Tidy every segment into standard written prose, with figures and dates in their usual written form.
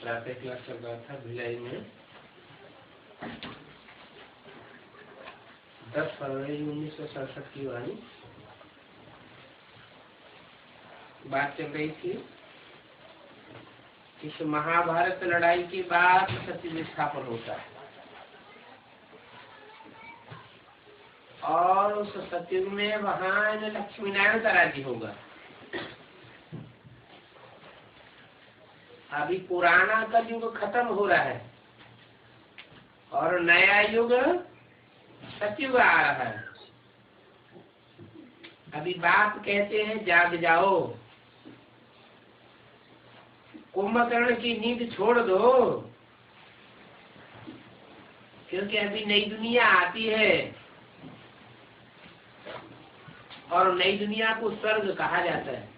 प्रातः क्लास चल रहा था भिलाई में 10 फरवरी 1967 की वाणी बात चल रही थी। इस महाभारत लड़ाई के बाद सत्य स्थापन होता है और उस सत्युग में वहां लक्ष्मी नारायण का राज्य होगा। अभी पुराना कलयुग खत्म हो रहा है और नया युग सतयुग आ रहा है। अभी बाप कहते हैं जाग जाओ, कुंभकर्ण की नींद छोड़ दो, क्योंकि अभी नई दुनिया आती है और नई दुनिया को स्वर्ग कहा जाता है,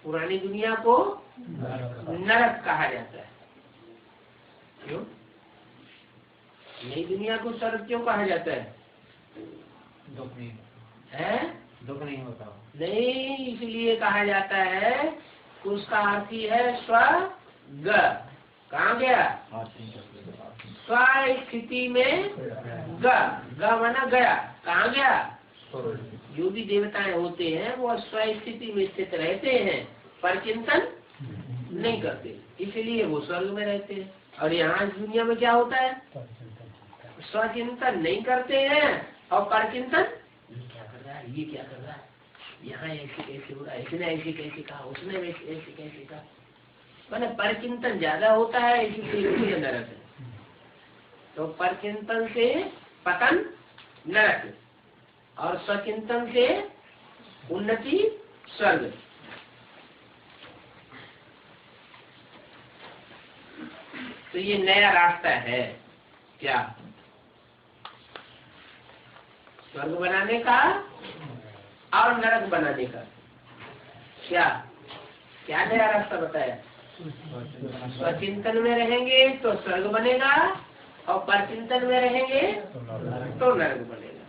पुरानी दुनिया को नरक कहा जाता है। क्यों? नई दुनिया को स्वर्ग क्यों कहा जाता है? दुख नहीं है? दुख नहीं होता नहीं, इसलिए कहा जाता है कि उसका अर्थ ही है स्वर्ग। कहाँ गया? स्व स्थिति में ग माना गया। कहाँ गया? जो भी देवताएं होते हैं वो स्व स्थिति में स्थित रहते हैं पर चिंतन नहीं करते, इसलिए वो स्वर्ग में रहते हैं। और यहाँ इस दुनिया में क्या होता है? स्वचिंतन नहीं करते हैं और पर चिंतन ये क्या कर रहा है, ये क्या कर रहा है, यहाँ ऐसे कैसे हो रहा है, इसने ऐसे कैसे कहा, उसने ऐसे कैसे कहा, मैंने पर चिंतन ज्यादा होता है, इसलिए नरक है। तो पर चिंतन से पतन नरक और स्वचिंतन से उन्नति स्वर्ग। तो ये नया रास्ता है क्या? स्वर्ग बनाने का और नरक बनाने का। क्या क्या नया रास्ता बताया? स्वचिंतन में रहेंगे तो स्वर्ग बनेगा और परचिंतन में रहेंगे तो नरक बनेगा।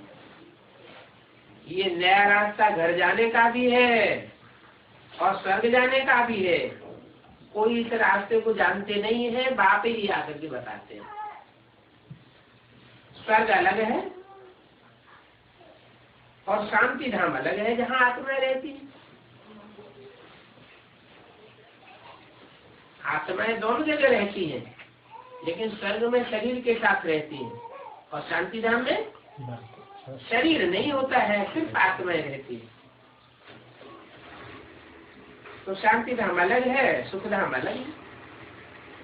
ये नया रास्ता घर जाने का भी है और स्वर्ग जाने का भी है। कोई इस रास्ते को जानते नहीं है, बाप ही आकर के बताते हैं। स्वर्ग अलग है और शांति धाम अलग है, जहाँ आत्मा रहती है। आत्माएं दोनों जगह रहती हैं, लेकिन स्वर्ग में शरीर के साथ रहती है और शांति धाम में शरीर नहीं होता है, सिर्फ आत्माएं रहती है। तो शांति धाम अलग है, सुख धाम अलग है।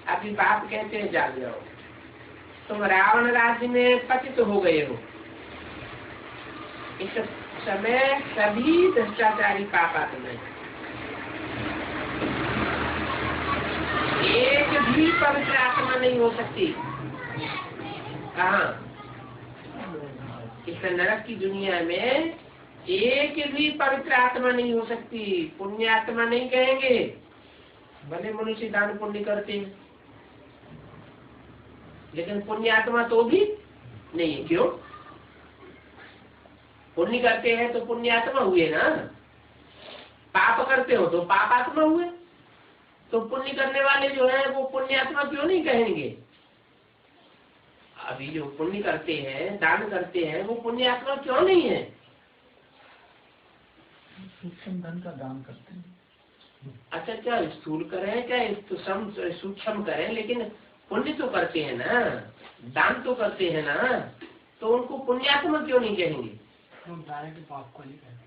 अभी बाप कहते हैं जाग जाओ, तुम रावण राज्य में पतित हो गए हो। इस समय सभी भ्रष्टाचारी पापात्मा हैं, एक भी पवित्र आत्मा नहीं हो सकती। कहाँ? इस नरक की दुनिया में एक भी पवित्र आत्मा नहीं हो सकती। पुण्य आत्मा नहीं कहेंगे, भले मनुष्य दान पुण्य करते हैं, लेकिन पुण्य आत्मा तो भी नहीं है। क्यों? पुण्य करते हैं तो पुण्य आत्मा हुए ना, पाप करते हो तो पाप आत्मा हुए। तो पुण्य करने वाले जो है वो पुण्य आत्मा क्यों नहीं कहेंगे? अभी जो पुण्य करते हैं, दान करते हैं, वो पुण्य आत्मा क्यों नहीं है? सूक्ष्म धन का दान करते हैं। अच्छा, क्या स्थूल करें क्या सूक्ष्म करें, लेकिन पुण्य तो करते हैं ना, दान तो करते हैं ना, तो उनको पुण्यात्मा क्यों नहीं कहेंगे? पाप को नहीं कहेंगे।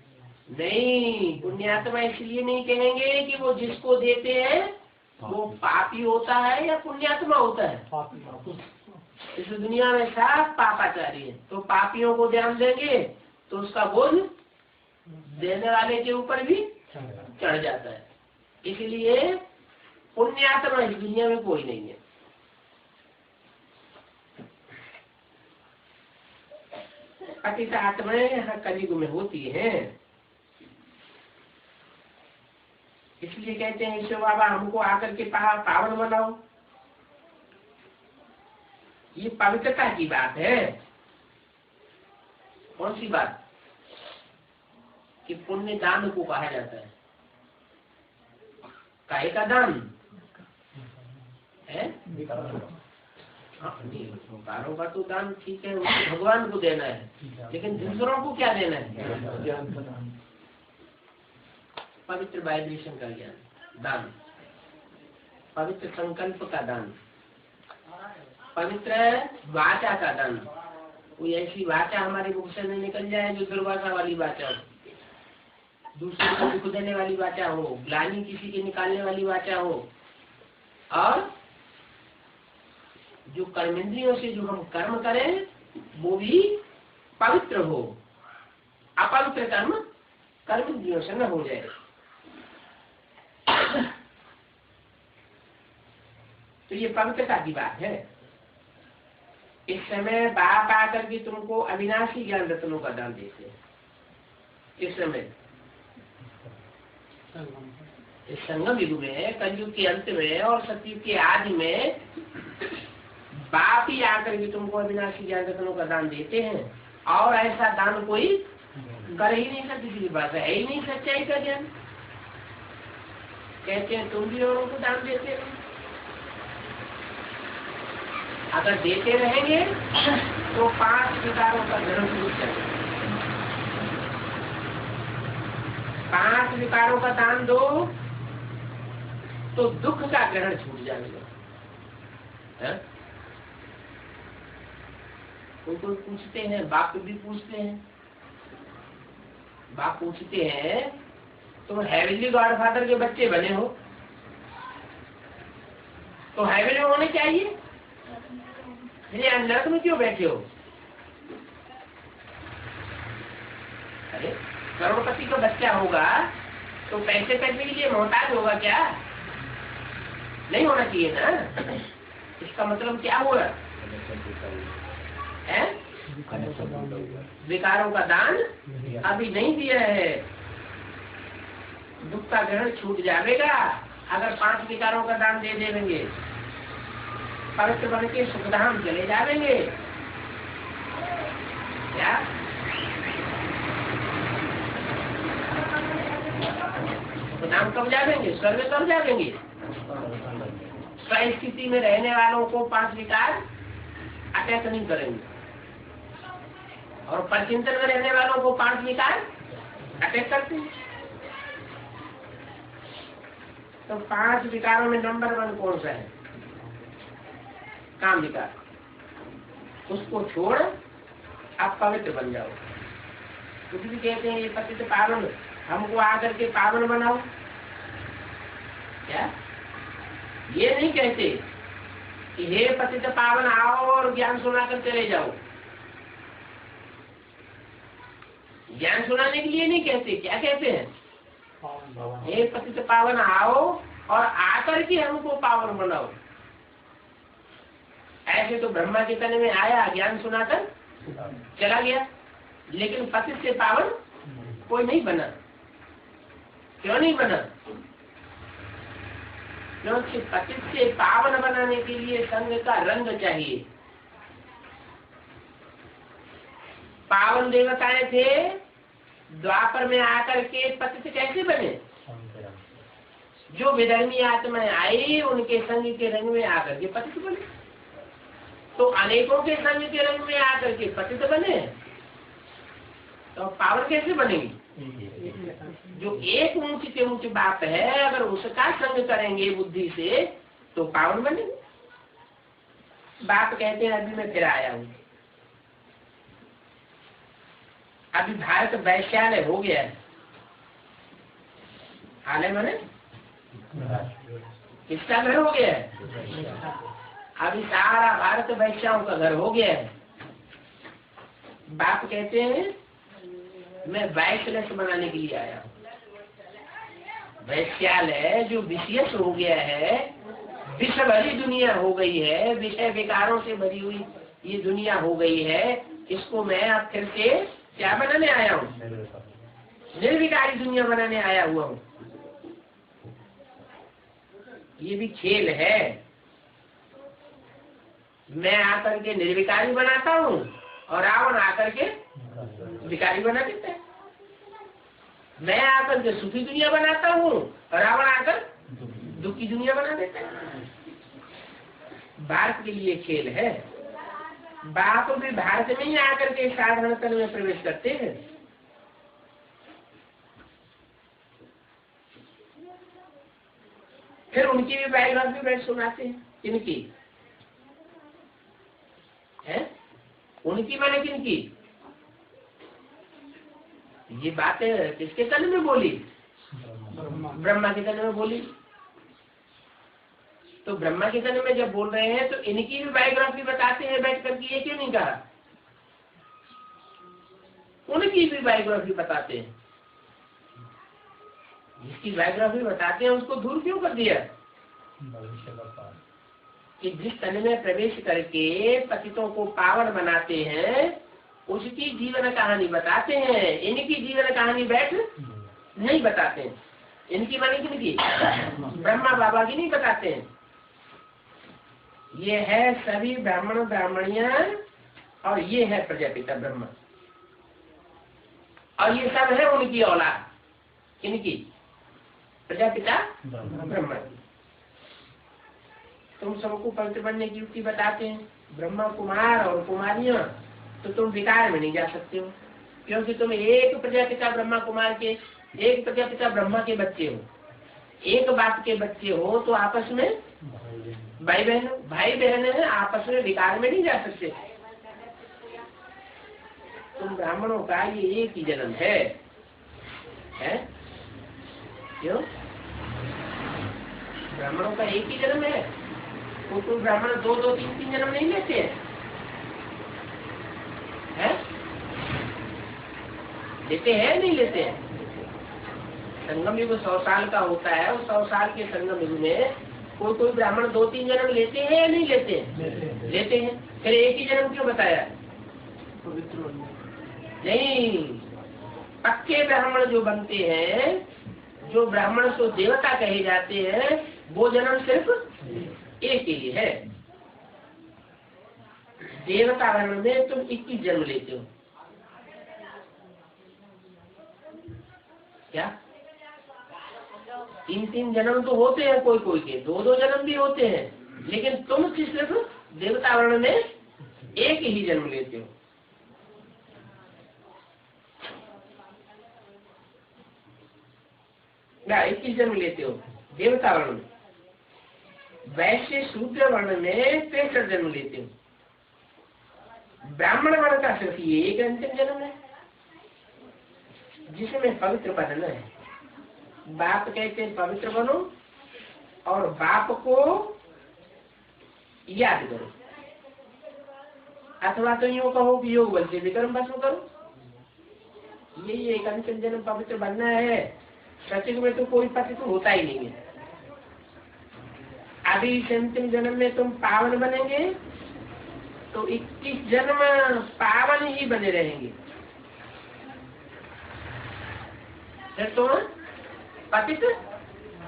नहीं, पुण्यात्मा इसलिए नहीं कहेंगे कि वो जिसको देते हैं वो पापी होता है या पुण्यात्मा होता है। इस दुनिया में सब पापाचारी है, तो पापियों को ध्यान देंगे तो उसका बोझ देने वाले के ऊपर भी चढ़ जाता है। इसलिए पुण्यात्मा इस दुनिया में कोई नहीं है। पतित आत्माएं यहाँ कलयुग में होती हैं। इसलिए कहते हैं ईश्वर बाबा हमको आकर के पावन बनाओ। ये पवित्रता की बात है। कौन सी बात? कि पुण्य दान को कहा जाता है। काहे का दान है? विकारों का तो दान ठीक है, उसको भगवान को देना है, लेकिन दूसरों को क्या देना है? पवित्र वाइब्रेशन का ज्ञान दान, पवित्र संकल्प का दान, पवित्र वाचा का दान। कोई ऐसी वाचा हमारे मुख से नहीं निकल जाए जो दुर्वासा वाली वाचा हो, दूसरे को दुख देने वाली वाचा हो, ग्लानि किसी के निकालने वाली वाचा हो, और जो कर्मेंद्रियों से जो हम कर्म करें वो भी पवित्र हो। अपवित्र कर्म कर्मेंद्रियों से न हो जाए। तो ये पवित्रता की बात है। इस समय बाप आकर के तुमको अविनाशी ज्ञान रत्नों का दान देते हैं। इस समय इस संगम युग में, कलयुग के अंत में और सतयुग के आदि में बाप ही आकर के तुमको अविनाशी ज्ञान रत्नों का दान देते हैं। और ऐसा दान कोई कर ही नहीं सकती। किसी बात है ही नहीं सच्चाई का ज्ञान। कहते हैं तुम भी औरों को दान देते हो। अगर देते रहेंगे तो 5 विकारों का धर्म छूट जाएगा। 5 विकारों का दान दो तो दुख का ग्रहण छूट जाएगा। कोई पूछते हैं, बाप भी पूछते हैं, बाप पूछते हैं तुम हेवनली गॉडफादर के बच्चे बने हो तो हेवन में होने चाहिए, नरक में क्यों बैठे हो? अरे करोड़पति का बच्चा होगा तो पैसे करने के लिए मोहताज होगा क्या? नहीं होना चाहिए ना। इसका मतलब क्या हुआ है? विकारों का दान अभी नहीं दिया है। दुख का ग्रहण छूट जाएगा अगर 5 विकारों का दान दे देंगे। पवित्र बन के सुखधाम चले जाएंगे। क्या सुखधाम कब जाएंगे? स्वर्ग कब जाएंगे? स्थिति में रहने वालों को 5 विकार अटैक नहीं करेंगे और परचिंतन में रहने वालों को 5 विकार अटैक करते हैं। तो 5 विकारों में नंबर 1 कौन सा है? काम विकार। उसको छोड़ आप पवित्र बन जाओ। कुछ भी कहते हैं ये पतित पावन, हमको आकर के पावन बनाओ। क्या ये नहीं कहते कि हे पतित पावन आओ और ज्ञान सुनाकर चले जाओ। ज्ञान सुनाने के लिए नहीं कहते। क्या कहते हैं? हे पतित पावन आओ और आकर के हमको पावन बनाओ। ऐसे तो ब्रह्मा के तन में आया, ज्ञान सुनाकर चला गया, लेकिन पतित से पावन कोई नहीं बना। क्यों नहीं बना? क्योंकि पतित से पावन बनाने के लिए संग का रंग चाहिए। पावन देवताएं थे, द्वापर में आकर के पतित कैसे बने? जो विधर्मी आत्माएं आई उनके संग के रंग में आकर के पतित बने। तो अनेकों के संग के रंग में आकर के पतित बने तो पावन कैसे बनेगी? जो एक ऊंच के ऊंच बात है, अगर उसका संग करेंगे बुद्धि से तो पावन बनेंगे। बाप कहते हैं अभी मैं फिर आया हूँ। अभी भारत वैश्यालय हो गया है। आलय माने किसका घर हो गया है? अभी सारा भारत वैश्याओं का घर हो गया है। बाप कहते हैं मैं वैश्यालय बनाने के लिए आया हूँ। वैश्यालय जो विशेष हो गया है, विश्व भरी दुनिया हो गई है, विषय विकारों से भरी हुई ये दुनिया हो गई है, इसको मैं अब फिर से क्या बनाने आया हूँ? निर्विकारी दुनिया बनाने आया हुआ हूँ। ये भी खेल है। मैं आकर के निर्विकारी बनाता हूँ और रावण आकर के विकारी बना देता है। मैं आकर के सुखी दुनिया बनाता हूँ और रावण आकर दुखी दुनिया बना देता है। भारत के लिए खेल है। बाप भी भारत में ही आकर के साधारण तन में प्रवेश करते हैं। फिर उनकी भी बायोग्राफी बैठ सुनाते हैं। किनकी है? उनकी माने किनकी? ये बातें किसके तन में बोली? ब्रह्मा के तन में बोली। तो ब्रह्मा के तन में जब बोल रहे हैं तो इनकी भी बायोग्राफी बताते हैं बैठ करके। ये क्यों नहीं कहा? उनकी भी बायोग्राफी बताते हैं। जिसकी बायोग्राफी बताते हैं उसको दूर क्यों कर दिया? कि जिस तन में प्रवेश करके पतितों को पावन बनाते हैं उसकी जीवन कहानी बताते हैं। इनकी जीवन कहानी बैठ नहीं बताते हैं। इनकी माने किनकी? ब्रह्मा बाबा की नहीं बताते हैं। ये है सभी ब्राह्मण ब्राह्मणियां और ये है प्रजापिता ब्रह्मा और ये सब है उनकी औलाद। किनकी? प्रजापिता ब्रह्मा की। तुम सबको पवित्र बनने की युक्ति बताते हैं। ब्रह्मा कुमार और कुमारियां तो तुम विकार में नहीं जा सकते हो, क्योंकि तुम एक प्रजापिता ब्रह्मा कुमार के, एक प्रजापिता ब्रह्मा के बच्चे हो, एक बाप के बच्चे हो। तो आपस में भाई बहन है, आपस में विकार में नहीं जा सकते। तुम ब्राह्मणों का ये एक ही जन्म है? क्यों? ब्राह्मणों का एक ही जन्म है। तो तुम ब्राह्मण दो दो तीन तीन जन्म नहीं लेते हैं? लेते हैं नहीं लेते हैं? संगम युग 100 साल का होता है। उस 100 साल के संगम युग में कोई ब्राह्मण 2-3 जन्म लेते हैं या नहीं लेते हैं? लेते हैं। फिर एक ही जन्म क्यों बताया? नहीं, पक्के ब्राह्मण जो बनते हैं, जो ब्राह्मण तो देवता कहे जाते हैं, वो जन्म सिर्फ एक ही है। देवता वर्ण में तुम 21 जन्म लेते हो। क्या 3-3 जन्म तो होते हैं, कोई के 2-2 जन्म भी होते हैं, लेकिन तुम सिर्फ देवता वर्ण में एक ही जन्म लेते हो। क्या 21 जन्म लेते हो देवता वर्ण में? वैश्य शूद्र वर्ण में 63 जन्म लेते हो। ब्राह्मण वर्ण का सिर्फ ये एक अंतिम जन्म है जिसमें पवित्र बनना है। बाप कहते हैं पवित्र बनो और बाप को याद करो, अथवा तो यूँ कहो कि योग बल से विक्रम भस्म करो। यही एक अंतिम जन्म पवित्र बनना है। सचिव में तो कोई पतित होता ही नहीं है। अभी अंतिम जन्म में तुम पावन बनेंगे तो 21 जन्म पावन ही बने रहेंगे। फिर तो पतित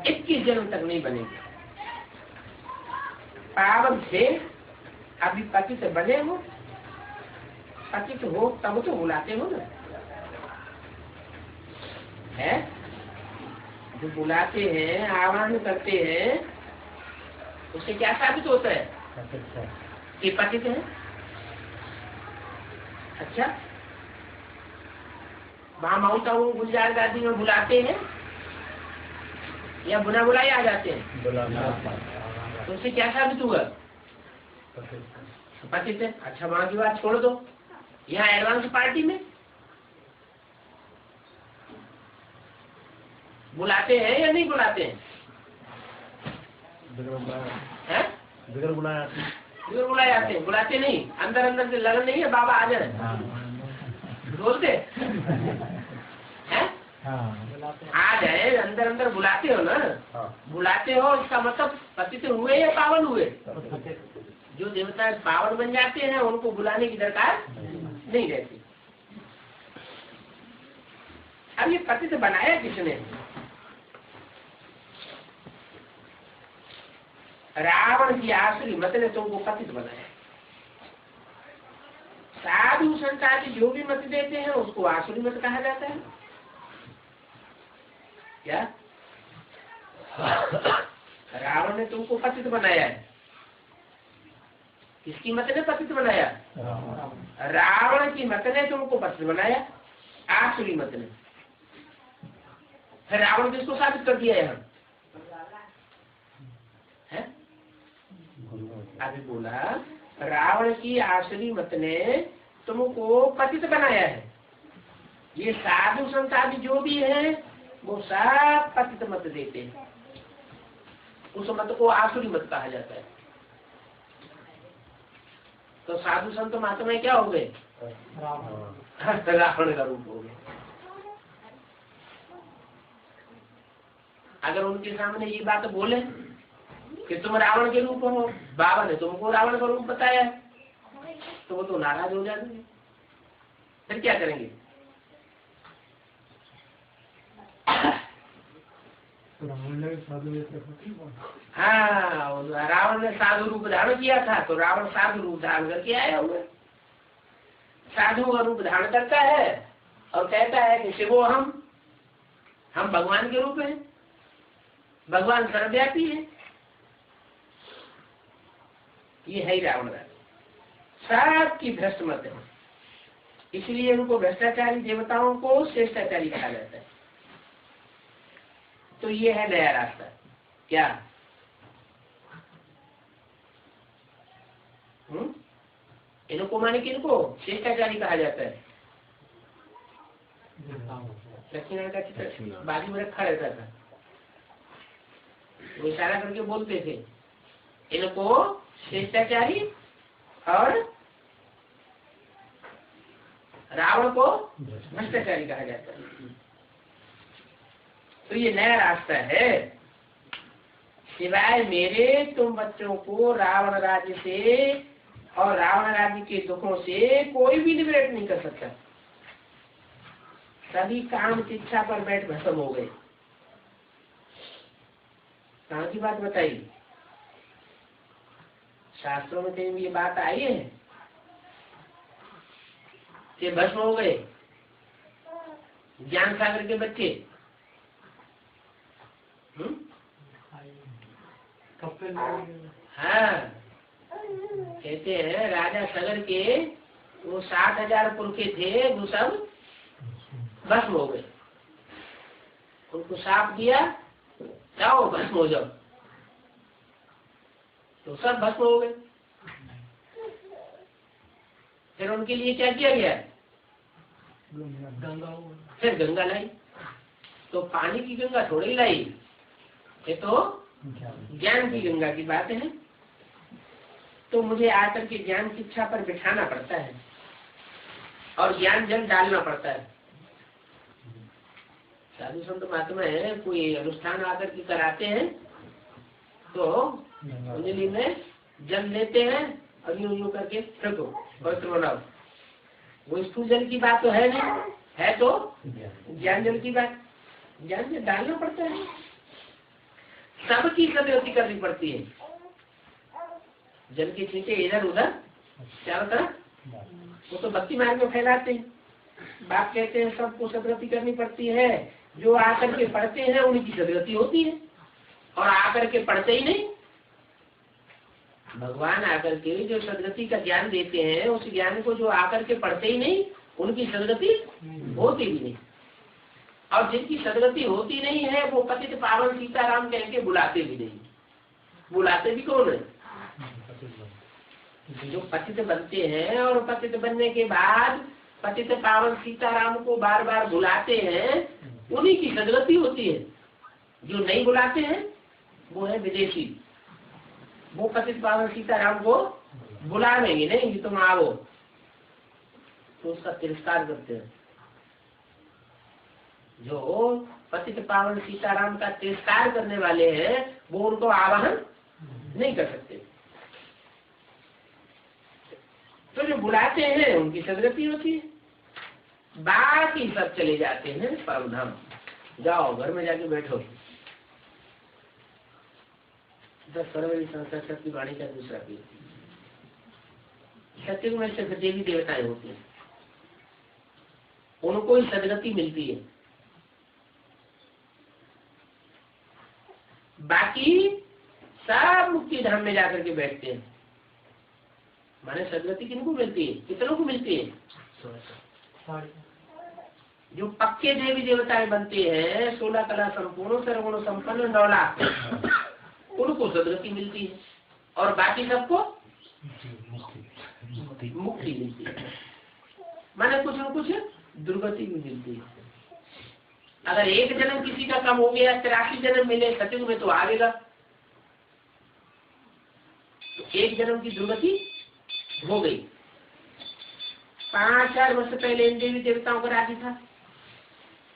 21 जन्म तक नहीं बनेंगे। पावन थे, अभी पतित बने हो, पतित हो तब तो बुलाते हो ना। है जो बुलाते हैं, आह्वान करते हैं, उससे क्या साबित होता है कि पतित है। अच्छा, वहां माउंट आबू गुलजार गादी में बुलाते हैं या बुला बुलाई आ जाते हैं? तो उससे क्या साबित हुआ? पतित है। अच्छा, वहां की बात छोड़ दो, यहाँ एडवांस पार्टी में बुलाते हैं या नहीं बुलाते हैं? बिगड़ बुलाए आते हैं। बुलाते नहीं, अंदर अंदर से लगन नहीं है बाबा आ जाए बोलते हैं? आ जाए, अंदर अंदर बुलाते हो ना। बुलाते हो, इसका मतलब पतित हुए या पावन हुए? जो देवता पावन बन जाते हैं उनको बुलाने की दरकार नहीं रहती। अब ये पतित बनाया किसने? रावण की आसुरी मत ने तुमको पतित बनाया। साधु संत आदि जो भी मत देते हैं उसको आसुरी मत कहा जाता है। क्या रावण ने तुमको पतित बनाया है? किसकी मत ने पतित बनाया? रावण की मत ने तुमको पतित बनाया, आसुरी मत ने। फिर रावण किसको साबित कर दिया है? अभी बोला रावण की आसुरी मत ने तुमको पतित बनाया है। ये साधु संत आदि जो भी है वो सब पतित मत देते हैं, उस मत को आसुरी मत कहा जाता है। तो साधु संत महात्मा क्या हो गए? रावण का रूप हो गए। अगर उनके सामने ये बात बोले कि तुम रावण के रूप हो, बाबा ने तुमको रावण का रूप बताया, तो वो तो नाराज हो जाएंगे। फिर क्या करेंगे? हाँ, रावण ने साधु रूप धारण किया था, तो रावण साधु रूप धारण करके आया हुआ। साधु का रूप धारण करता है और कहता है कि शिवो हम भगवान के रूप हैं, भगवान सर्वव्यापी है। ये है रावण का सबकी भ्रष्ट मत है, इसलिए उनको भ्रष्टाचारी देवताओं को श्रेष्ठाचारी कहा जाता है। तो ये है नया रास्ता। क्या इनको माने किनको श्रेष्ठाचारी कहा जाता है? लक्ष्मीनारायण का चित्र बाजू में रखा रहता था, वो इशारा करके बोलते थे इनको श्रेष्ठाचारी और रावण को भ्रष्टाचारी कहा जाता है। तो ये नया रास्ता है। सिवाय मेरे तुम बच्चों को रावण राज्य से और रावण राज्य के दुखों से कोई भी लिबरेट नहीं कर सकता। सभी काम की इच्छा पर बैठ भस्म हो गए। कहाँ की बात बताई? शास्त्रों में कहीं ये बात आई है कि भस्म हो गए ज्ञान सागर के बच्चे? हाँ, कहते हैं राजा सगर के वो 60,000 पुरखे थे, वो सब भस्म हो गए। उनको साप दिया, जाओ भस्म हो जाओ, तो सब भस्म हो गए। फिर उनके लिए क्या किया गया? फिर गंगा लाई। तो पानी की गंगा थोड़ी लाई, ये तो ज्ञान की गंगा की बात है। तो मुझे आकर के ज्ञान की इच्छा पर बिठाना पड़ता है और ज्ञान जल डालना पड़ता है। साधु संत महात्मा है, कोई अनुष्ठान आकर के कराते हैं तो अंजलि में जल लेते हैं और यूं यूं करके फेंको, पवित्र बनाओ। वो स्थूल जल की बात तो है नहीं, है तो ज्ञान जल की बात। ज्ञान जल डालना पड़ता है, सबकी सदगति करनी पड़ती है। जल के छींटे इधर उधर चारों तरफ, वो तो भक्ति मार्ग में फैलाते हैं। बाप कहते हैं सबको सदगति करनी पड़ती है। जो आकर के पढ़ते हैं उनकी सदगति होती है, और आकर के पढ़ते ही नहीं। भगवान आकर के जो सदगति का ज्ञान देते हैं, उस ज्ञान को जो आकर के पढ़ते ही नहीं, उनकी सदगति होती भी नहीं। और जिनकी सदगति होती नहीं है वो पतित पावन सीताराम कह के बुलाते भी नहीं। बुलाते भी कौन है? जो पतित बनते हैं और पतित बनने के बाद पतित पावन सीताराम को बार बार बुलाते हैं, उन्हीं की सदगति होती है। जो नहीं बुलाते हैं वो है विदेशी। वो पतित पावन सीताराम को बुलाएंगे नहीं कि तुम आओ, तो उसका तिरस्कार करते हैं। जो पतित पावन सीताराम का तिरस्कार करने वाले हैं वो उनको आवाहन नहीं कर सकते। तो जो बुलाते हैं उनकी सदगति होती है, बाकी सब चले जाते हैं परमधाम। जाओ घर में जाके बैठो। 10 फरवरी संस्कृत की वाणी का दूसरा पीर। सत्युग में सिर्फ देवी देवताएं होती हैं। उनको ही सदगति मिलती है। बाकी सब मुक्ति धाम में जाकर के बैठते हैं। माने सदगति किनको मिलती है? कितनों को मिलती है? जो पक्के देवी देवताएं बनते हैं, 16 कला संपूर्ण सर्वगुण संपन्न 9 लाख, उनको सदगति मिलती है और बाकी सबको मुक्ति मिलती है। माने कुछ न कुछ दुर्गति भी मिलती है। अगर एक जन्म किसी का कम हो गया, 83 जन्म मिले सतयुग में तो आवेगा, तो एक जन्म की दुर्गति हो गई। 5000 वर्ष पहले इन देवी देवताओं का राज्य था,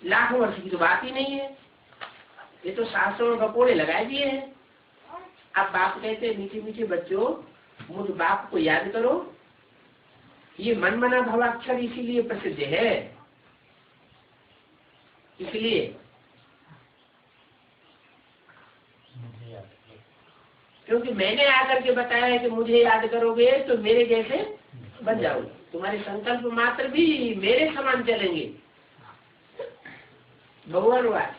लाखों वर्ष की तो बात ही नहीं है। ये तो शास्त्रों में गपोड़े लगाए दिए हैं। अब बाप कहते हैं मीठे मीठे बच्चों, मुझ बाप को याद करो। ये मन मना भवाक्षर इसीलिए प्रसिद्ध है, इसलिए क्योंकि मैंने आकर के बताया है कि मुझे याद करोगे तो मेरे जैसे बन जाओगे, तुम्हारे संकल्प मात्र भी मेरे समान चलेंगे। भगवान वास,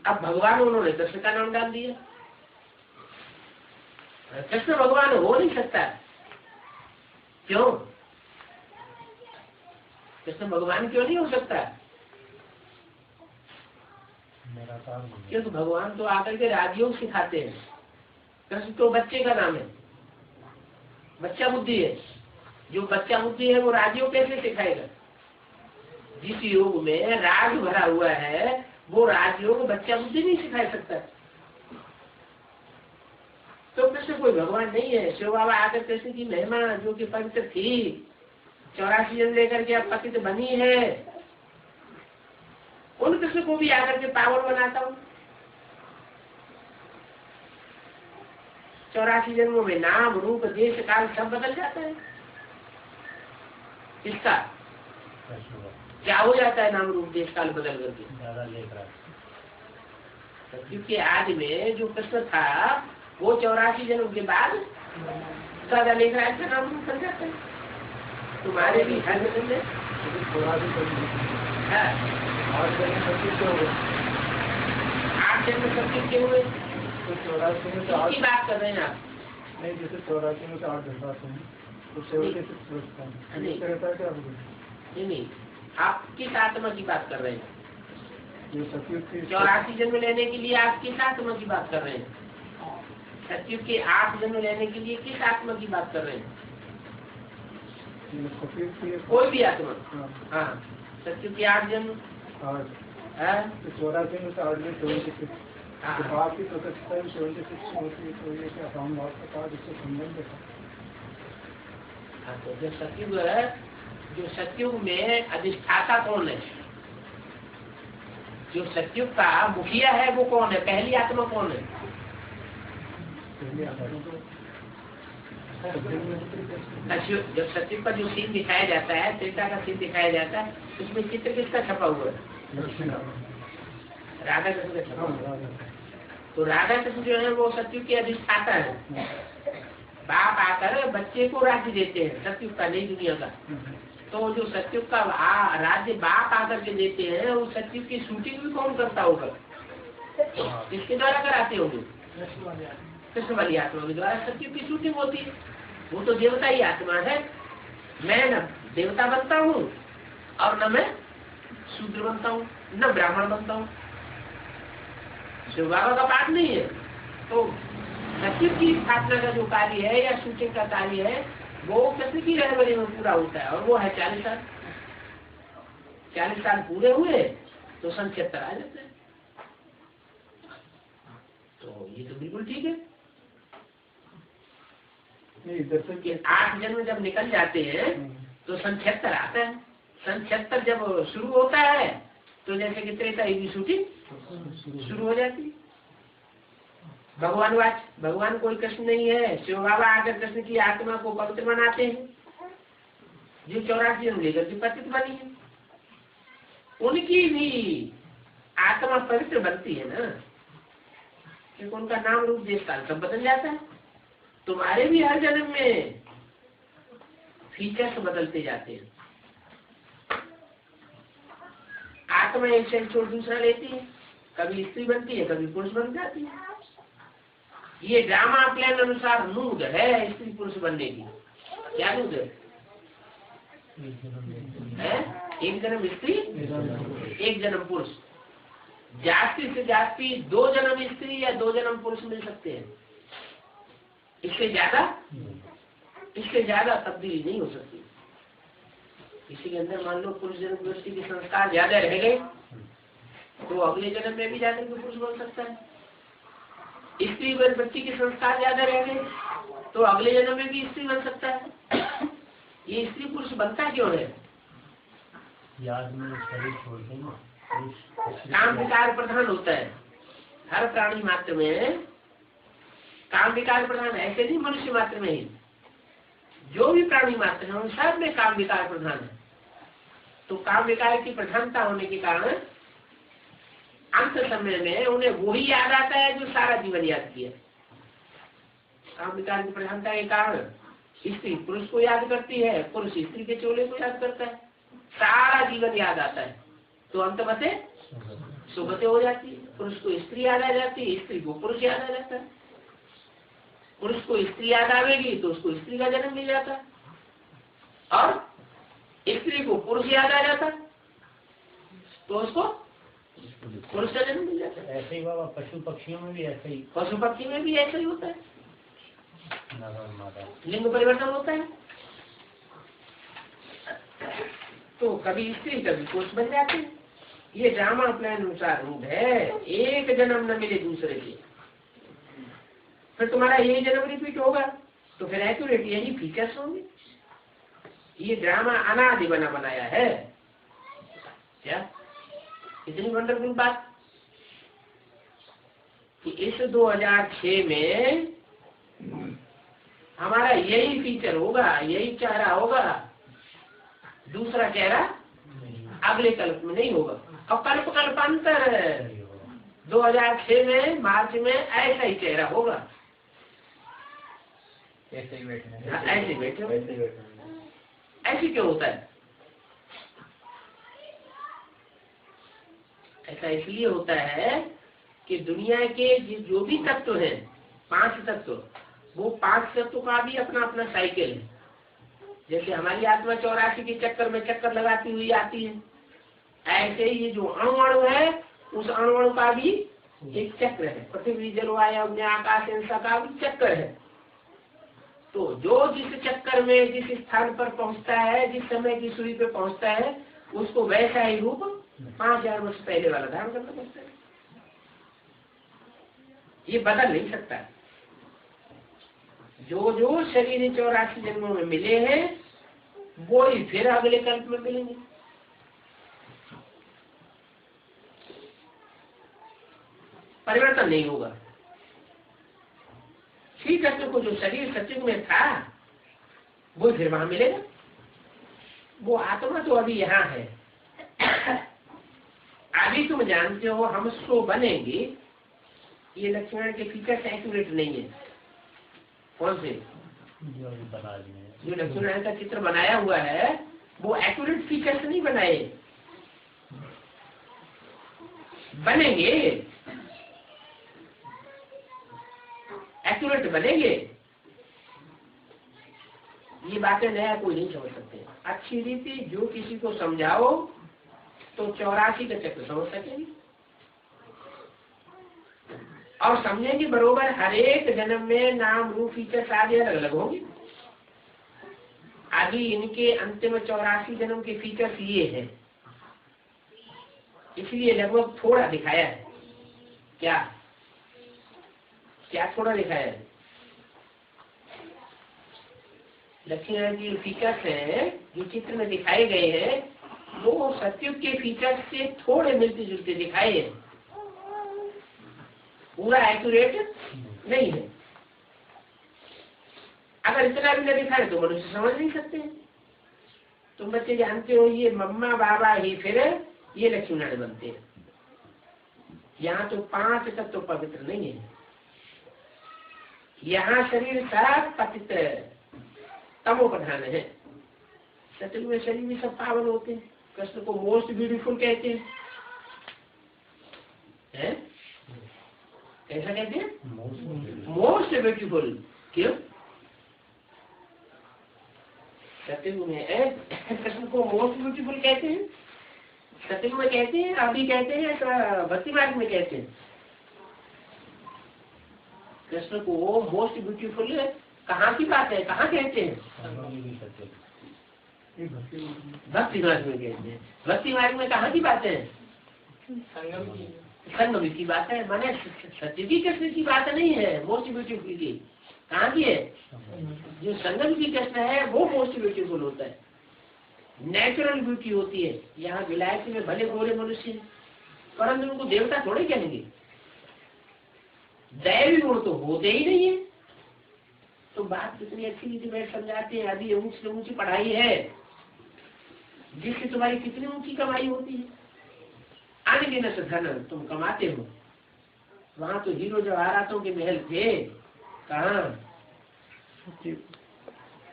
अब भगवान उन्होंने कृष्ण का नाम डाल दिया। कृष्ण भगवान हो नहीं सकता। क्यों? कृष्ण भगवान क्यों नहीं हो सकता? क्योंकि भगवान तो आकर के राजयोग सिखाते हैं। कृष्ण तो बच्चे का नाम है, बच्चा बुद्धि है। जो बच्चा बुद्धि है वो राजयोग कैसे सिखाएगा? जिस योग में राज भरा हुआ है वो राजयोग बच्चा बुद्धि नहीं सिखा सकता। तो कृष्ण कोई भगवान नहीं है। शिव बाबा आकर कृष्ण की महिमा जो कि पवित्र थी, 84 जन्म लेकर के अब पतित बनी है, उन कृष्ण को भी आकर के पावन बनाता हूँ। 84 जन्मों में नाम रूप देश काल सब बदल जाता है। इसका क्या हो जाता है? नाम रूप देश काल बदल करके। क्योंकि आज में जो कृष्ण था वो 84 जन्म के बाद ज्यादा लेख राज का नाम रूप बन जाता है। तुम्हारे भी हर जन्म में 8 जन्म सत्य के हुए। तो 84 में तो की बात कर रहे हैं आप? नहीं, जैसे 84 में तो 8 घंटा तो सेवा कैसे सोचता है? नहीं, आप किस आत्मा की बात कर रहे हैं? 84 जन्म लेने के लिए आप किस आत्मा की बात कर रहे हैं? सत्युग के 8 जन्म लेने के लिए किस आत्मा की बात कर रहे हैं? कोई भी आत्मा। हाँ, सत्युग के 8 जन्म। 84 में तो 8 में 76 आपकी प्रकटता 76 होती है, तो ये क्या हम बात का जिससे संबंध है? हाँ, तो जो सत्युग है, जो सत्युग में अधिष्ठाता कौन है? जो सत्युग का मुखिया है वो कौन है? पहली आत्मा कौन है? जब सत्युग का जो सीन दिखाया जाता है, त्रेता का सीन दिखाया जाता है, उसमें चित्र किसका छपा हुआ है? राधा कृष्ण का छपा हुआ है। तो राधा कृष्ण जो है वो सत्युग के अधिष्ठाता है। बाप आकर बच्चे को राज्य देते हैं, सत्युग का, नई दुनिया का। तो जो सत्युग का राज्य बाप आकर के देते हैं, वो सत्युग की शूटिंग भी कौन करता होगा? किसके द्वारा कराते होंगे? कृष्ण वाली आत्मा के द्वारा सत्युग की शूटिंग होती है। वो तो देवता ही आत्मा है। मैं न देवता बनता हूँ और न मैं शूद्र बनता हूँ, न ब्राह्मण बनता हूँ। शिव बाबा का पाठ नहीं है। तो सत्युग की स्थापना का जो कार्य है या शूटिंग का कार्य है वो कृष्ण की रहबरी में पूरा होता है, और वो है 40 साल। 40 साल पूरे हुए तो सन 76 आ जाते हैं। तो ये तो बिल्कुल ठीक है। 8 जन्म जब निकल जाते हैं तो सन 76 आता है। सन 76 जब शुरू होता है तो जैसे कि त्रेता युग की शूटिंग शुरू हो जाती है। भगवान वाच, भगवान कोई कृष्ण नहीं है। शिव बाबा आकर कृष्ण की आत्मा को पवित्र बनाते हैं, जो 84 जन्म लेकर के पतित बनी है। उनकी भी आत्मा पवित्र बनती है ना, क्योंकि उनका नाम रूप देश काल सब बदल जाता है। तुम्हारे भी हर जन्म में फीचर्स बदलते जाते हैं। आत्मा एक शरीर छोड़ दूसरा लेती है, कभी स्त्री बनती है, कभी पुरुष बन जाती है। ये ड्रामा प्लान अनुसार नूद है स्त्री पुरुष बनने की। क्या नूद है? एक जन्म स्त्री एक जन्म पुरुष। जाति से जाति 2 जन्म स्त्री या 2 जन्म पुरुष मिल सकते हैं, इससे ज्यादा तब्दीली नहीं हो सकती। किसी के अंदर मान लो पुरुष जन्म दृष्टि के संस्कार ज्यादा रह गए तो अगले जन्म में भी जाकर के पुरुष बन सकता है। स्त्री बच्ची के संस्कार ज्यादा रह गए तो अगले जन्म में भी स्त्री बन सकता है। ये स्त्री पुरुष बनता क्यों है? याद में शरीर छोड़ देंगे, काम विकार प्रधान होता है हर प्राणी मात्र में। काम विकार प्रधान ऐसे नहीं मनुष्य मात्र में ही, जो भी प्राणी मात्र है उन सब में काम विकार प्रधान है। तो काम विकार की प्रधानता होने के कारण अंत समय में उन्हें वही याद आता है जो सारा जीवन याद किया। काम विकार की प्रधानता के कारण स्त्री पुरुष को याद करती है, पुरुष स्त्री के चोले को याद करता है, सारा जीवन याद आता है। तो अंततः सुगते हो जाती है। पुरुष को स्त्री याद आ जाती है, स्त्री को पुरुष याद आ जाता है। पुरुष को स्त्री याद आवेगी तो उसको स्त्री का जन्म मिल जाता है, और स्त्री को पुरुष याद आ जाता है तो उसको पुरुष का जन्म मिल जाता है। ऐसे ही बाबा पशु पक्षियों में भी ऐसे ही, पशु पक्षी में भी ऐसा ही होता है, लिंग परिवर्तन होता है। तो कभी स्त्री कभी पुरुष बन जाते हैं। ये ड्रामा प्लान अनुसार रूप है, एक जन्म न मिले दूसरे के, फिर तुम्हारा यही जन्म रिपीट होगा तो फिर एक्यूरेट यही फीचर्स होंगे। ये ड्रामा अनादि बना बनाया है। क्या इतनी वंडरफुल बात कि इस 2006 में हमारा यही फीचर होगा, यही चेहरा होगा, दूसरा चेहरा अगले कल्प में नहीं होगा। और कल्प कल्पांतर है, 2006 में मार्च में ऐसा ही चेहरा होगा। ऐसे ही बैठे ऐसे बैठे ऐसे क्यों होता है? ऐसा इसलिए होता है कि दुनिया के जो भी तत्व हैं, 5 तत्व, वो 5 तत्व का भी अपना अपना साइकिल है। जैसे हमारी आत्मा 84 के चक्कर में चक्कर लगाती हुई आती है, ऐसे ही ये जो अणु है उस अणु का भी एक चक्र है। पृथ्वी जल वायु अग्नि आकाश इनका का भी चक्कर है। तो जो जिस चक्कर में जिस स्थान पर पहुंचता है, जिस समय की सुई पे पहुंचता है, उसको वैसा ही रूप 5000 वर्ष पहले वाला धारण करना पड़ता है। ये बदल नहीं सकता। जो जो शरीर 84 जन्मों में मिले हैं वो ही फिर अगले कल्प में मिलेंगे। परिवर्तन नहीं होगा। श्री कृष्ण को जो शरीर सत्युग में था वो फिर वहां मिलेगा। वो आत्मा तो अभी यहाँ है। अभी तुम जानते हो हम सो बनेंगे, ये लक्ष्मण के फीचर्स एक्यूरेट नहीं है। कौन से? जो लक्ष्मण का चित्र बनाया हुआ है वो एक्यूरेट फीचर्स नहीं बनाए, बनेंगे, एक्यूरेट बनेंगे। ये बातें नया कोई नहीं समझ सकते। अच्छी रीति जो किसी को समझाओ तो 84 का चक्र समझ सकेंगे और समझेंगे बरोबर। हर एक जन्म में नाम रूप फीचर्स आदि अलग अलग होंगे। अभी इनके अंतिम 84 जन्म के फीचर्स ये है, इसलिए लगभग थोड़ा दिखाया है। क्या क्या थोड़ा दिखाया है? लक्ष्मण जी फीचर्स हैं जो चित्र में दिखाए गए हैं वो सत्युग के फीचर्स से थोड़े मिलते जुलते दिखाए हैं, पूरा एक्यूरेट नहीं है। अगर इतना भी न दिखाए तो मनुष्य समझ नहीं सकते। तुम बच्चे जानते हो ये मम्मा बाबा ही फिर ये लक्ष्मण बनते हैं। यहाँ तो 5 तत्व तो पवित्र नहीं है। यहाँ शरीर सब पतित तमो प्रधान है। सत्युग में शरीर भी सब पावन होते हैं। कृष्ण को मोस्ट ब्यूटीफुल कहते हैं। कैसा कहते हैं? Most beautiful. क्यों? सतयुग में कृष्ण को मोस्ट ब्यूटीफुल कहते हैं, सतयुग में कहते हैं, अभी कहते हैं, तो भक्ति मार्ग में कहते हैं। कृष्ण को मोस्ट ब्यूटीफुल कहाँ की बात है, कहाँ कहते हैं? भक्ति मार्ग में कहते हैं। भक्ति मार्ग में कहाँ की बात है? संगम की बात है, माने सत्य की कृष्ण की बात नहीं है मोस्ट ब्यूटीफुल की। कहाँ की है? जो संगम की कृष्ण है वो मोस्ट ब्यूटीफुल होता है, नेचुरल ब्यूटी होती है। यहाँ विलायती में भले गोरे मनुष्य हैं, परंतु उनको देवता थोड़े कहेंगे, दैवी गुण तो होते ही नहीं है। तो बात कितनी अच्छी रीति में समझाते हैं। अभी ऊंची से ऊंची पढ़ाई है, जिससे तुम्हारी कितनी ऊंची कमाई होती है, अनगिनत धन तुम कमाते हो। वहां तो हीरो जवाहरातों के महल थे, कहाँ?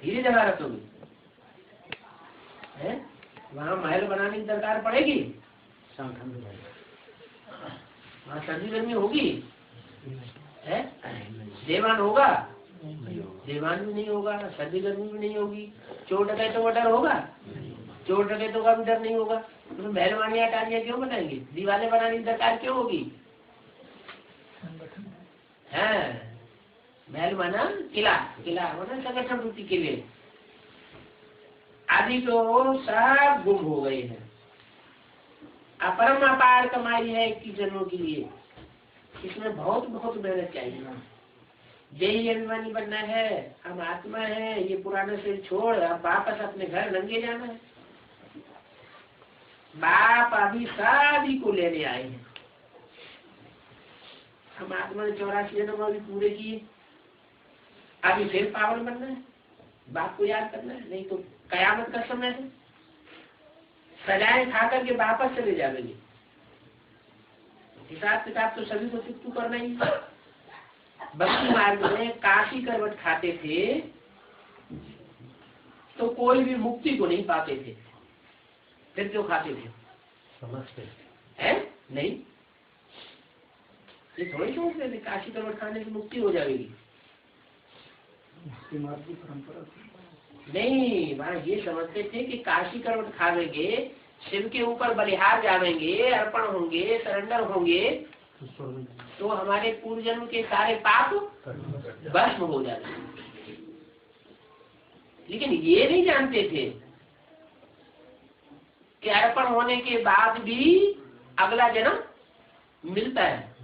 हीरे जवाहरातों में है, वहाँ महल बनाने की दरकार पड़ेगी? वहाँ सर्दी गर्मी होगी है? देवान होगा? देवान भी नहीं होगा, सर्दी गर्मी भी नहीं होगी। चोर डकैतों का डर होगा? चोर डकैतों का भी डर नहीं होगा। तो महल मानिया टालियां क्यों बनाएंगे? दीवारें बनाने की दरकार क्यों होगी? है महल माना किला, किला माना संगठन रूपी के लिए। आदि तो सब गुम हो गए हैं। अपरम अपार कमाई है 21 जन्मों के लिए, इसमें बहुत बहुत मेहनत चाहिए। जय अभिमानी बनना है, हम आत्मा है, ये पुराने से छोड़ अब वापस अपने घर नंगे जाना है। बाप अभी सभी को लेने आए हैं। हम आत्मा ने 84 जन्म अभी पूरे किए, अभी फिर पावन बनना है, बाप को याद करना है, नहीं तो कयामत का समय है, सजाएं खा करके वापस चले जाएंगे। हिसाब किताब तो सभी को चुप करना ही है। भक्ति मार्ग में काशी करवट खाते थे तो कोई भी मुक्ति को नहीं पाते थे, फिर क्यों खाते थे? समझते हैं? नहीं, ये थोड़ी सोचते थे काशी करवट खाने से मुक्ति हो जाएगी। परंपरा नहीं, वहाँ ये समझते थे कि काशी करवट खावेंगे, शिव के ऊपर बलिहार जावेंगे, अर्पण होंगे, सरेंडर होंगे, तो हमारे पूर्व जन्म के सारे पाप भस्म हो जाते। लेकिन ये नहीं जानते थे कि अर्पण होने के बाद भी अगला जन्म मिलता है।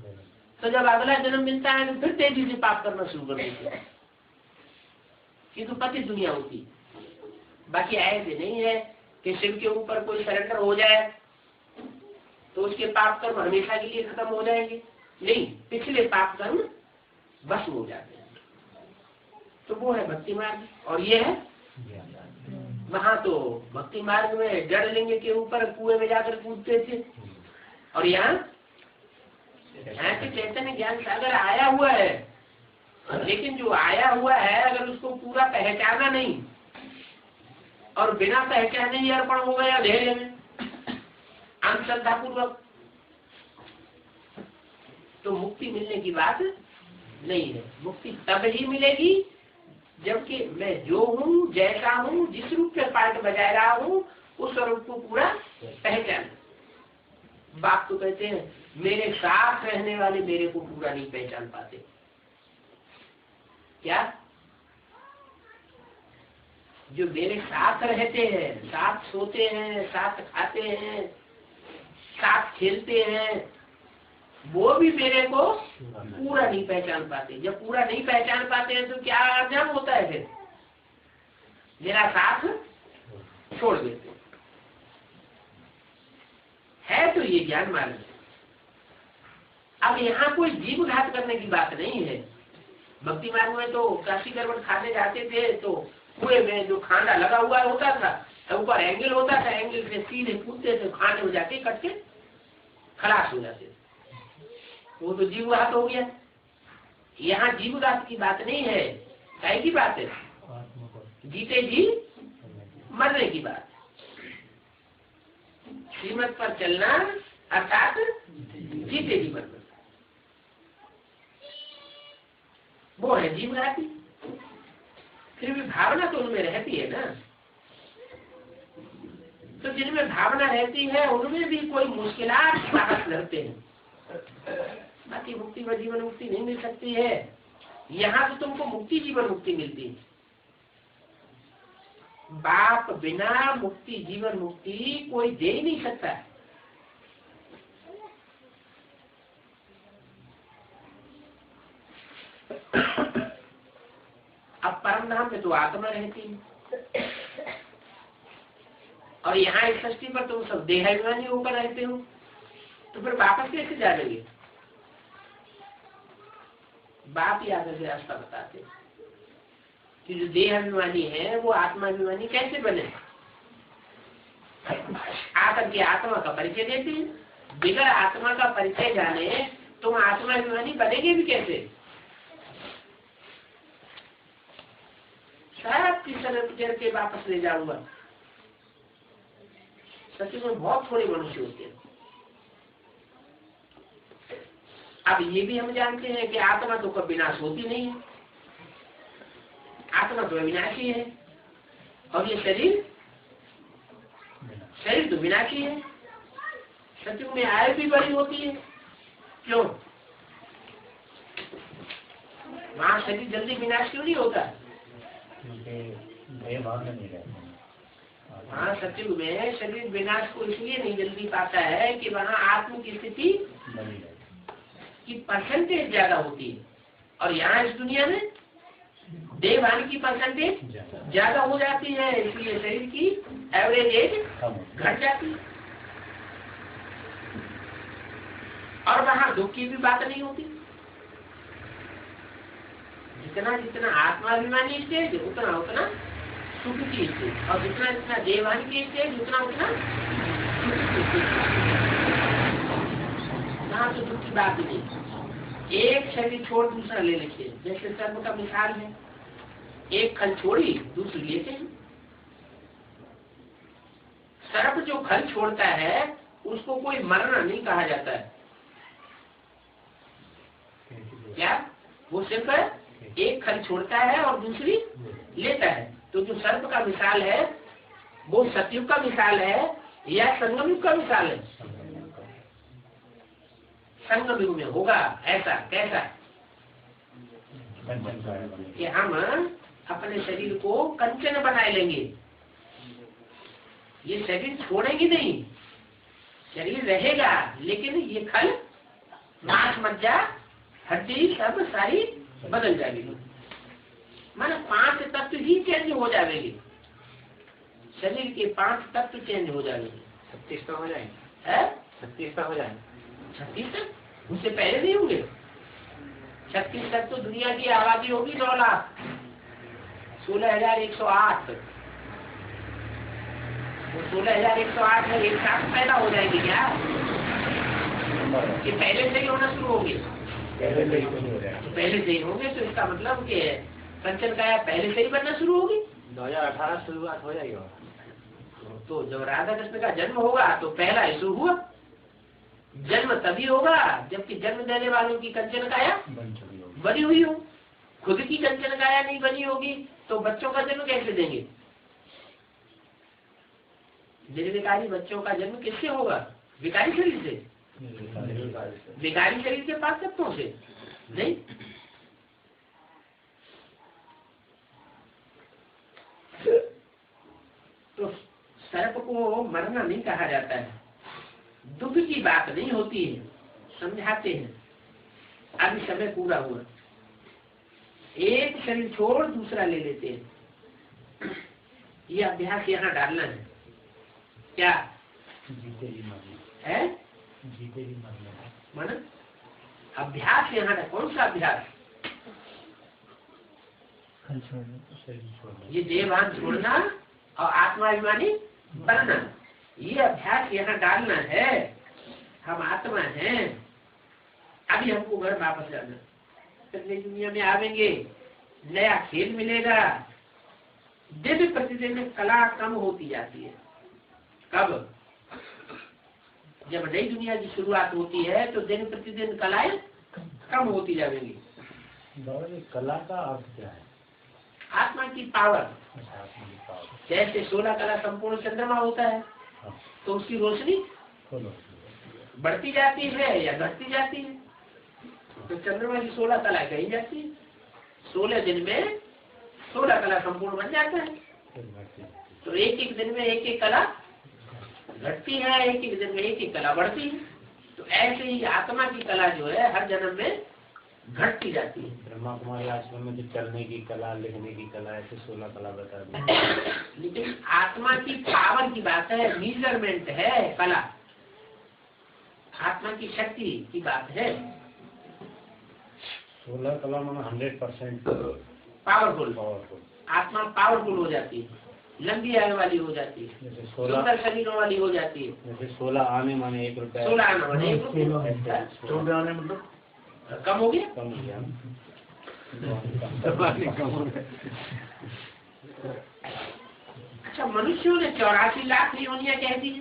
तो जब अगला जन्म मिलता है तो फिर तेजी से पाप करना शुरू कर देते हैं। ये तो पति दुनिया होती। बाकी ऐसे नहीं है कि शिव के ऊपर कोई सरेंडर हो जाए तो उसके पाप कर्म हमेशा के लिए खत्म हो जाएंगे। नहीं, पिछले पाप कर्म भस्म हो जाते हैं। तो वो है भक्ति मार्ग। और ये है वहाँ तो भक्ति मार्ग में जड़ लिंग के ऊपर कुएं में जाकर कूदते थे, और यहाँ के चैतन्य ज्ञान सागर आया हुआ है, लेकिन जो आया हुआ है अगर उसको पूरा पहचाना नहीं और बिना पहचाने ही अर्पण हो गया अंधेरे में अंधश्रद्धा पूर्वक, तो मुक्ति मिलने की बात नहीं है। मुक्ति तब ही मिलेगी जबकि मैं जो हूँ, जैसा हूँ, जिस रूप में पार्ट बजा रहा हूँ उस स्वरूप को पूरा पहचान। बाप तो कहते हैं मेरे साथ रहने वाले मेरे को पूरा नहीं पहचान पाते। क्या? जो मेरे साथ रहते हैं, साथ सोते हैं, साथ खाते हैं, साथ खेलते हैं, वो भी मेरे को पूरा नहीं पहचान पाते। जब पूरा नहीं पहचान पाते हैं तो क्या अंजाम होता है? फिर मेरा साथ छोड़ देते है। तो ये ज्ञान मार्ग। अब यहाँ कोई जीव घात करने की बात नहीं है। भक्ति मार्ग में तो काशी करवट खाने जाते थे तो कुएं में जो खाना लगा हुआ होता था, तो ऊपर एंगल होता था, एंगल से सीधे कूदते थे, खाने में जाके कट के खलास हो जाते थे। वो तो जीवघात हो गया। यहाँ जीवघात की बात नहीं है, काय की बात है? जीते जी मरने की बात। श्रीमत पर चलना अर्थात जीते जी मरना। वो है जीव घाती। फिर भी भावना तो उनमें रहती है ना। तो जिनमें भावना रहती है उनमें भी कोई मुश्किलात साहस करते हैं। बाकी मुक्ति व जीवन मुक्ति नहीं मिल सकती है। यहाँ तो तुमको मुक्ति जीवन मुक्ति मिलती है। बाप बिना मुक्ति जीवन मुक्ति कोई दे ही नहीं सकता। अब परम धाम में तो आत्मा रहती है और यहाँ इस सृष्टि पर तुम सब देहाभिमानी होकर रहते हो, तो फिर वापस कैसे जाओगे? बाप ही आगे से रास्ता बताते कि जो देहाभिमानी है वो आत्माभिमानी कैसे बने। आकर के आत्मा का परिचय देते हैं। बिगर आत्मा का परिचय जाने तुम आत्माभिमानी बनेंगे भी कैसे? शायद किसी के वापस ले जाऊंगा। सच में बहुत थोड़े मनुष्य होते हैं। अब ये भी हम जानते हैं कि आत्मा तो कभी विनाश होती नहीं है। आत्मा तो विनाशी है और ये शरीर तो विनाशी है। सत्युग में आयु भी बड़ी होती है। क्यों? वहाँ शरीर जल्दी विनाश क्यों नहीं होता? हाँ, सत्युग में शरीर विनाश को इसलिए नहीं जल्दी पाता है कि वहाँ आत्म की स्थिति की परसेंटेज ज्यादा होती है और यहाँ इस दुनिया में देहभान की परसेंटेज ज्यादा हो जाती है, इसलिए शरीर की एवरेज एज घट जाती है। और वहाँ दुख की भी बात नहीं होती। जितना जितना आत्माभिमानी स्टेज उतना उतना सुख की स्टेज, और जितना जितना देहभान की स्टेज उतना उतना वहाँ तो दुख की बात ही नहीं। एक शरीर छोड़ दूसरा ले लेते हैं, जैसे सर्प का मिसाल है। एक खल छोड़ी दूसरी लेते हैं। सर्प जो खल छोड़ता है उसको कोई मरना नहीं कहा जाता है। क्या? वो सिर्फ एक खल छोड़ता है और दूसरी लेता है। तो जो सर्प का मिसाल है वो सतयुग का मिसाल है या संगम युग का मिसाल है? संगम युग में होगा ऐसा। कैसा? कि हम अपने शरीर को कंचन बनाए लेंगे। ये शरीर छोड़ेंगे नहीं, शरीर रहेगा, लेकिन ये खल मांस मज्जा हड्डी सब सारी बदल जाएगी। माने 5 तत्व ही चेंज हो जाएंगे। शरीर के 5 तत्व चेंज हो जाएंगे। 36 हो जाएंगे। 36 हो जाएंगे। 36 तक उससे पहले नहीं होंगे। 36 तक तो दुनिया की आबादी होगी 9 लाख 16,108। वो 16,108 है, एक साथ पैदा हो जाएंगे क्या? कि पहले से ही होना शुरू होंगे? पहले से ही होंगे। तो इसका मतलब कि कंचन काया पहले से ही बनना शुरू होगी। 2018 शुरुआत हो जाएगी। तो जब राधा कृष्ण का जन्म होगा तो पहला ही शुरू हुआ। जन्म तभी होगा जबकि जन्म देने वालों की कंचन काया बनी हुई हो। खुद की कंचन काया नहीं बनी होगी तो बच्चों का जन्म कैसे देंगे? निर्विकारी बच्चों का जन्म किससे होगा? विकारी शरीर से। विकारी शरीर के 5 तत्वों से नहीं। तो सर्प को मरना नहीं कहा जाता है। दुख की बात नहीं होती है, समझाते हैं। अभी समय पूरा हुआ, एक शरीर छोड़ दूसरा ले लेते हैं। ये अभ्यास यहाँ डालना है। क्या है? माना अभ्यास यहाँ है। कौन सा अभ्यास? ये देहभान छोड़ना और आत्माभिमानी बनना, ये अभ्यास यहाँ डालना है। हम आत्मा हैं। अभी हमको घर वापस जाना, नई दुनिया में आवेंगे, नया खेल मिलेगा। दिन प्रतिदिन कला कम होती जाती है। कब? जब नई दुनिया की शुरुआत होती है तो दिन प्रतिदिन कलाएं कम होती जाएंगी। बाबा जी कला का अर्थ क्या है? आत्मा की पावर। अच्छा, आत्मा की पावर। जैसे 16 कला संपूर्ण चंद्रमा होता है, हाँ, तो उसकी रोशनी खोलो। बढ़ती जाती है या घटती जाती है? तो चंद्रमा की 16 कला कही जाती है, 16 दिन में 16 कला संपूर्ण बन जाता है। तो एक एक दिन में एक एक कला घटती है, एक एक दिन में एक एक कला बढ़ती है। तो ऐसे ही आत्मा की कला जो है हर जन्म में घटती जाती है। ब्रह्मा कुमारी आश्रम में जो चलने की कला, लिखने की कला, ऐसे 16 कला बता दी। लेकिन आत्मा की पावर की बात है, मेजरमेंट है कला, आत्मा की शक्ति की बात है। 16 कला माना 100% पावरफुल। पावरफुल। आत्मा पावरफुल हो जाती है, लंबी आयु वाली हो जाती है, जैसे सुंदर शरीरों वाली हो जाती है। जैसे 16 आने माने 1 रुपया। 16 आने माने 1 रुपया। 14 आने मतलब कम हो गया। कम हो गया। अच्छा, मनुष्यों ने 84 लाख योनियां कह दी।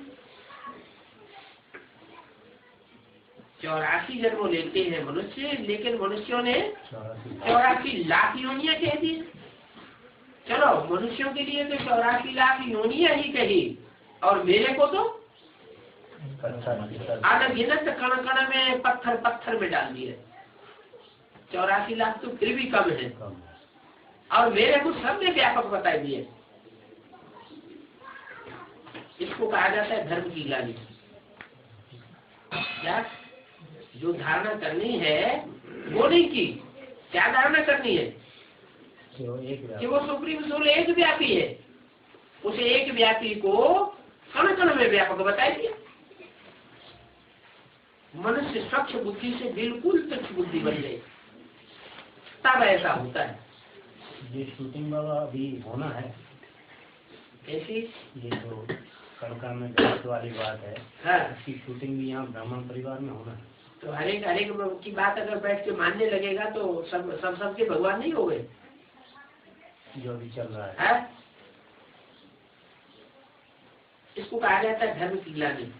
84 जन्म लेते हैं मनुष्य, लेकिन मनुष्यों ने 84 लाख योनियां कह दी। चलो, मनुष्यों के लिए तो 84 लाख योनियां ही कही, और मेरे को तो अनगिनत कण कण में पत्थर पत्थर में डाल दिए। 84 लाख तो फिर भी कम है, और मेरे को सब में व्यापक बता दिए। इसको कहा जाता है धर्म की ग्लानि। क्या जो धारणा करनी है वो नहीं की, क्या धारणा करनी है कि वो सुप्रीम सोल एक व्यापी है। उस एक व्यापी को कण कण में व्यापक बताई दिया। मनुष्य स्वच्छ बुद्धि से बिल्कुल तुच्छ बुद्धि बन गई, तब ऐसा होता है। ये शूटिंग बाबा अभी होना है कैसी? ये जो कड़का में गलत वाली बात है, हाँ, इसकी शूटिंग भी यहाँ ब्राह्मण परिवार में होना है। तो हर एक की बात अगर बैठ के मानने लगेगा तो सबके भगवान नहीं हो गए जो अभी चल रहा है। हाँ? इसको कहा जाता है धर्म की ग्लानि।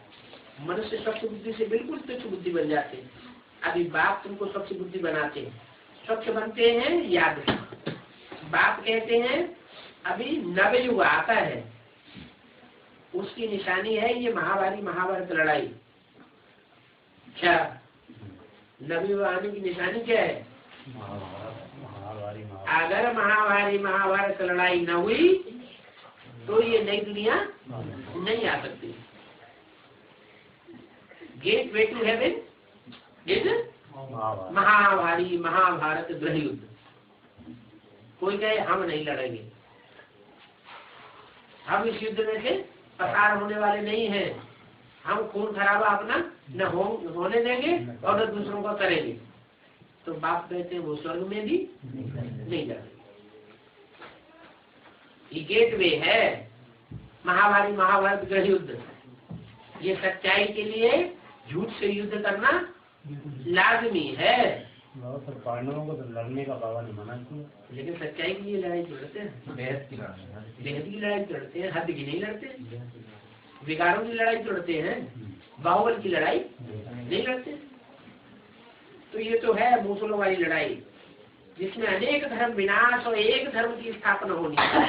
मनुष्य स्वच्छ बुद्धि से बिल्कुल तुच्छ बुद्धि बन जाते हैं। अभी बाप तुमको स्वच्छ बुद्धि बनाते हैं, स्वच्छ बनते हैं याद से। बाप कहते हैं अभी नवयुग आता है, उसकी निशानी है ये महाभारत लड़ाई। क्या नवयुग आने की निशानी क्या है? अगर महाभारत लड़ाई न हुई तो ये नई दुनिया नहीं आ सकती। Gateway to heaven is Mahabharata गृह युद्ध। कोई कहे हम नहीं लड़ेंगे, हम इस युद्ध में से पसार होने वाले नहीं हैं, हम खून खराबा अपना न होने देंगे और न दूसरों का करेंगे। तो बाप कहते हैं वो स्वर्ग में भी नहीं जाएंगे। ये गेट वे है महाभारत गृह युद्ध। ये सच्चाई के लिए झूठ से युद्ध करना लाजमी है। पांडवों को तो लड़ने का बाबा ने मना किया, लेकिन सच्चाई के लिए लड़ाई लड़ते हैं, बेहद की लड़ाई लड़ते हैं, हद की नहीं लड़ते। विकारों की लड़ाई लड़ते हैं, बाहुबल की लड़ाई नहीं लड़ते। तो ये तो है मुसलों वाली लड़ाई, जिसमें अनेक धर्म विनाश और एक धर्म की स्थापना होनी है।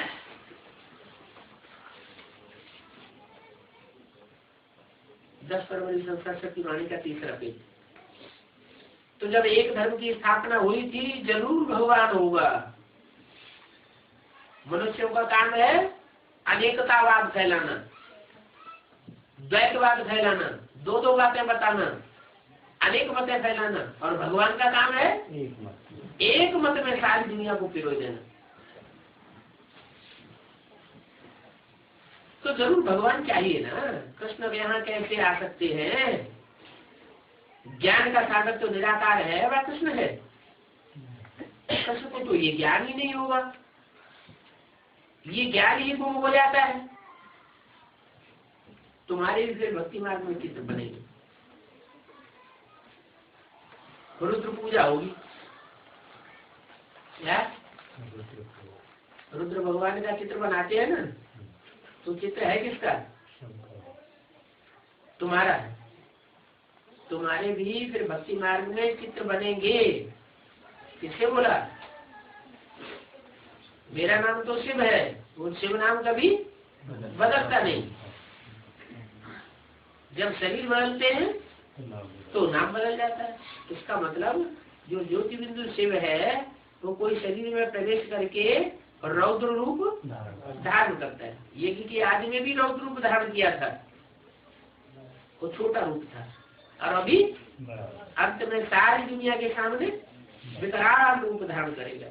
दस फरवरी संस्कार शक्ति वाणी का 3रा पेज। तो जब एक धर्म की स्थापना हुई थी, जरूर भगवान होगा। मनुष्यों का काम है अनेकतावाद फैलाना, द्वैतवाद फैलाना, दो बातें बताना, अनेक मतें फैलाना, और भगवान का काम है एक मत में सारी दुनिया को पिरो देना। तो जरूर भगवान चाहिए ना। कृष्ण यहाँ कैसे आ सकते हैं? ज्ञान का सागर तो निराकार है, वह कृष्ण है। कृष्ण को तो ये ज्ञान ही नहीं होगा, ये ज्ञान ही गुम हो जाता है। तुम्हारे भी फिर भक्ति मार्ग में चित्र बनेगी, रुद्र पूजा होगी। क्या रुद्र भगवान का चित्र बनाते हैं ना, तो चित्र है किसका? तुम्हारा है। तुम्हारे भी फिर भक्ति मार्ग में चित्र बनेंगे, किससे बोला? मेरा नाम तो शिव है, वो शिव नाम कभी बदलता नहीं। जब शरीर बदलते हैं तो नाम बदल जाता है। इसका मतलब जो ज्योति बिंदु शिव है वो कोई शरीर में प्रवेश करके रौद्र रूप धारण करता है। ये कि आदि में भी रौद्र रूप धारण किया था, वो छोटा रूप था, और अभी अंत में सारी दुनिया के सामने विकराल रूप धारण करेगा।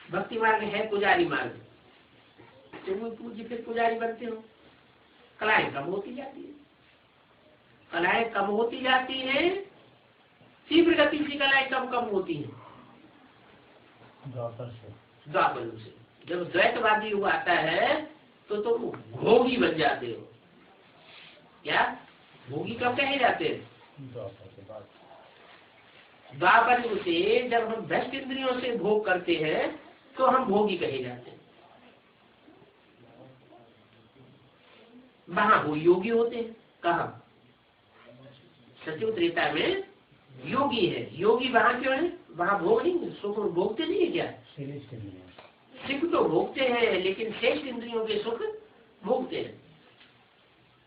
भक्ति मार्ग है पुजारी मार्ग, तुम पूज्य फिर पुजारी बनते हो। कलाएं कम होती जाती है, कलाएं कम होती जाती है, तीव्र गति से कलाएं कम कम होती हैं। द्वापर से जब द्वैतवादी हुआ आता है तो तुम भोगी बन जाते हो। क्या भोगी कब कहे जाते हैं? द्वापर से जब हम भ्रष्ट इंद्रियों से भोग करते हैं तो हम भोगी कहे जाते हैं। वहां वो योगी होते हैं। कहा? सत्युग त्रेता में योगी है। योगी वहां क्यों है? वहां भोग नहीं, सुख भोगते नहीं है। क्या सुख तो भोगते हैं, लेकिन श्रेष्ठ इंद्रियों के सुख भोगते हैं।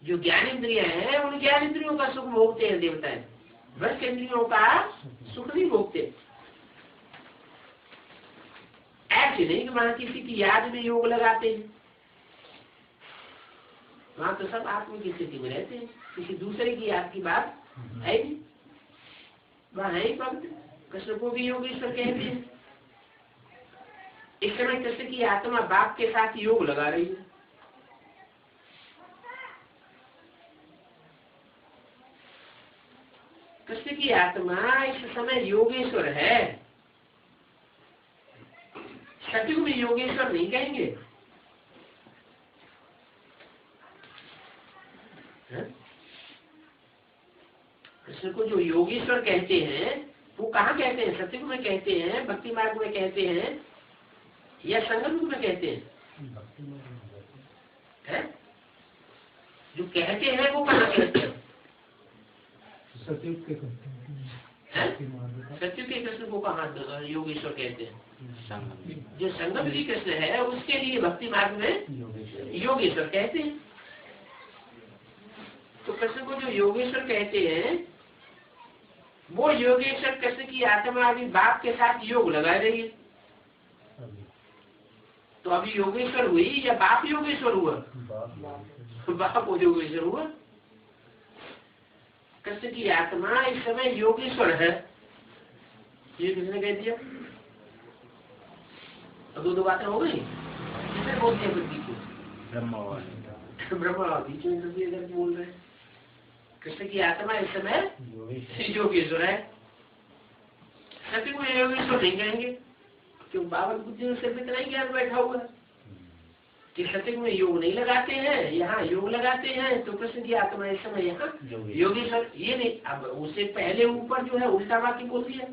जो ज्ञान इंद्रिया है उन ज्ञान इंद्रियों का सुख भोगते हैं देवताएं, भ्रष्ट इंद्रियों का सुख नहीं भोगते। ऐसे नहीं कि वहां किसी की याद में योग लगाते हैं, वहां तो सब आत्मा की स्थिति में रहते हैं, किसी दूसरे की याद की बात है नहीं। वहां है ही भक्त। कृष्ण को भी योगेश्वर कहते हैं। इस समय कृष्ण की आत्मा बाप के साथ योग लगा रही है। कृष्ण की आत्मा इस समय योगेश्वर है। सतयुग में योगेश्वर नहीं कहेंगे। कृष्ण को जो योगेश्वर कहते हैं वो कहाँ कहते हैं? सतयुग में कहते हैं, भक्ति मार्ग में कहते हैं, या संगम युग में कहते हैं? जो कहते हैं वो कहाँ कहते हैं? सतयुग के सतयुग के कृष्ण को कहाँ योगेश्वर कहते हैं? जो संगम युगी कृष्ण है उसके लिए भक्ति मार्ग में योगेश्वर कहते हैं। तो कृष्ण को जो योगेश्वर कहते हैं वो योगेश्वर कृष्ण की आत्मा अभी बाप के साथ योग लगा रही है। तो अभी योगेश्वर हुई या बाप योगेश्वर हुआ? बाप योगेश्वर हुआ। कृष्ण की आत्मा इस समय योगेश्वर है। ये किसने कह दिया? अब दो बातें हो गई। किसने बोल दिया? ब्रह्मा बीच में बोल रहे हैं। कृष्ण की आत्मा इस समय योगेश्वर है। सत्य को योगेश्वर नहीं कहेंगे, क्यों? बाबा बुद्धि में सिर्फ इतना ही ज्ञान बैठा हुआ है कि सत्य में योग नहीं लगाते हैं, यहाँ योग लगाते हैं। तो कृष्ण की आत्मा इस समय यहाँ योगेश्वर ये नहीं। अब उससे पहले ऊपर जो है उल्टा वाक्य बोल दिया।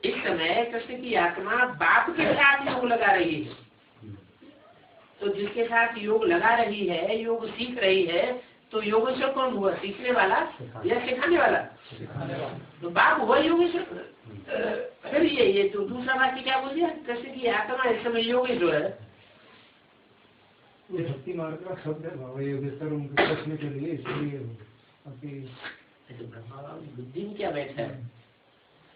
इस समय कृष्ण की आत्मा बाप के साथ योग लगा रही है। तो जिसके साथ योग लगा रही है, योग सीख रही है, तो योगेश्वर कौन हुआ? सीखने वाला या सिखाने वाला? तो बाप हुआ योगेश्वर। फिर ये तो दूसरा वाक्य क्या बोल दिया? कृष्ण की आत्मा इस समय योगेश्वर है। ये भक्ति मार्ग का शब्द है बाबा योगेश्वर उनके कृष्ण के लिए, इसलिए ब्रह्मा बुद्धि में क्या बैठा है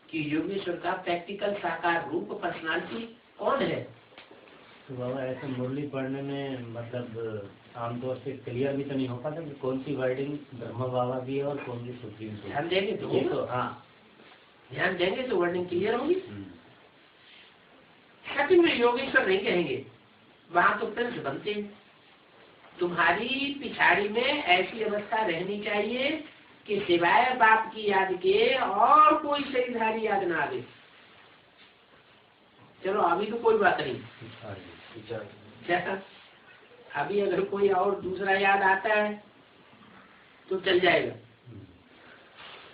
कि योगेश्वर का प्रैक्टिकल साकार रूप पर्सनालिटी कौन है? तो बाबा ऐसे मुरली पढ़ने में मतलब आमतौर से क्लियर भी तो नहीं हो पाता कि कौन सी वर्डिंग ब्रह्मा बाबा की है और कौन सी सुप्रीम की। ध्यान देंगे तो हाँ, ध्यान देंगे तो वर्डिंग क्लियर होगी। सत्य में योगेश्वर नहीं कहेंगे, वहां तो प्रिंस बनते हैं। तुम्हारी पिछाड़ी में ऐसी अवस्था रहनी चाहिए कि सिवाय बाप की याद के और कोई शरीरधारी याद ना आवे। चलो अभी तो कोई बात नहीं, अभी अगर कोई और दूसरा याद आता है तो चल जाएगा,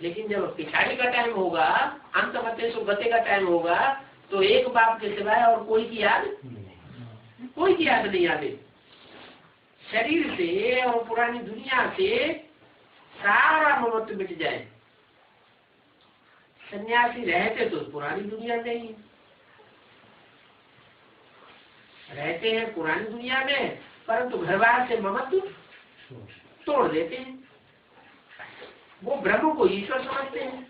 लेकिन जब पिछाड़ी का टाइम होगा, अंत मते सुगते का टाइम होगा, तो एक बाप के सिवाय और कोई की याद नहीं आवे। शरीर से और पुरानी दुनिया से सारा ममत्व मिट जाए, सन्यासी रहते तो पुरानी दुनिया में ही रहते हैं, पुरानी दुनिया में, परंतु घर बार से ममत्व तोड़ देते हैं। वो ब्रह्म को ईश्वर समझते हैं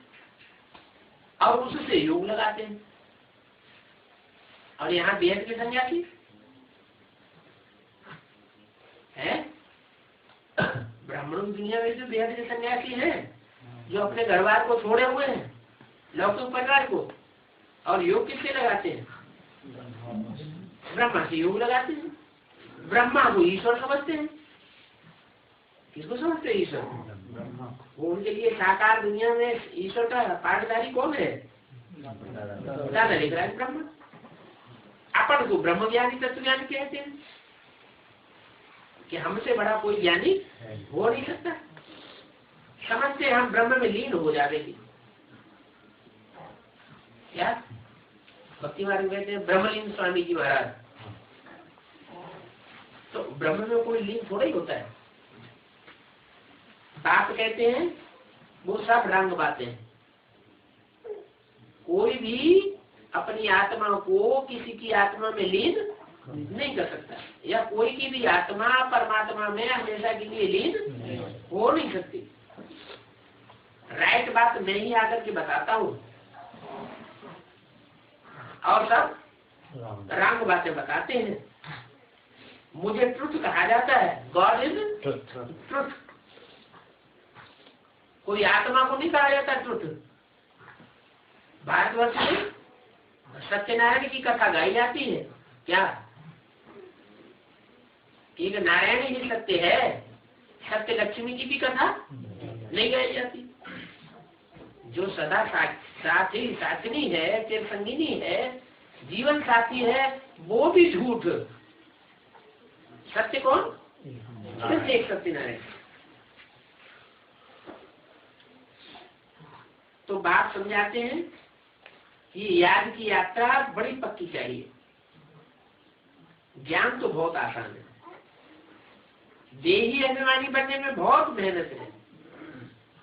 और उससे योग लगाते हैं। और यहाँ बेहद के सन्यासी है, ब्राह्मणों की दुनिया में जो बेहद के सन्यासी हैं, जो अपने घर बार को छोड़े हुए हैं, लौकिक परिवार को, और योग किससे लगाते हैं? ब्रह्मा से योग लगाते हैं। ब्रह्मा को ईश्वर समझते हैं। किसको समझते हैं? ईश्वर। वो उनके लिए साकार दुनिया में ईश्वर का पाठधारी कौन है? दादा लिख रहा है ब्रह्म। अपन को ब्रह्म ज्ञानी तत्व ज्ञानी कहते हैं कि हमसे बड़ा कोई ज्ञानी हो नहीं सकता। समझते हैं हम ब्रह्म में लीन हो जाएंगे। क्या भक्ति मार्ग कहते हैं ब्रह्मलीन स्वामी जी महाराज। तो ब्रह्म में कोई लीन थोड़ा ही होता है। बाप कहते हैं वो सब रंग बातें हैं। कोई भी अपनी आत्मा को किसी की आत्मा में लीन नहीं कर सकता, या कोई की भी आत्मा परमात्मा में हमेशा के लिए लीन हो नहीं सकती। राइट बात मैं ही आकर के बताता हूँ और सब रंग बातें बताते हैं। मुझे ट्रुथ कहा जाता है, गॉड इज ट्रुथ। कोई आत्मा को नहीं कहा जाता ट्रुथ। भारतवर्ष में सत्यनारायण की कथा गाई जाती है। क्या एक नारायण ही सत्य है, सत्य लक्ष्मी की भी कथा नहीं गाई जाती। जो सदा साथी साथनी है, चिर संगिनी है, जीवन साथी है, वो भी झूठ। सत्य कौन? सिर्फ एक सत्यनारायण। तो बात समझाते हैं कि याद की यात्रा बड़ी पक्की चाहिए। ज्ञान तो बहुत आसान है, देही अभिमानी बनने में बहुत मेहनत है।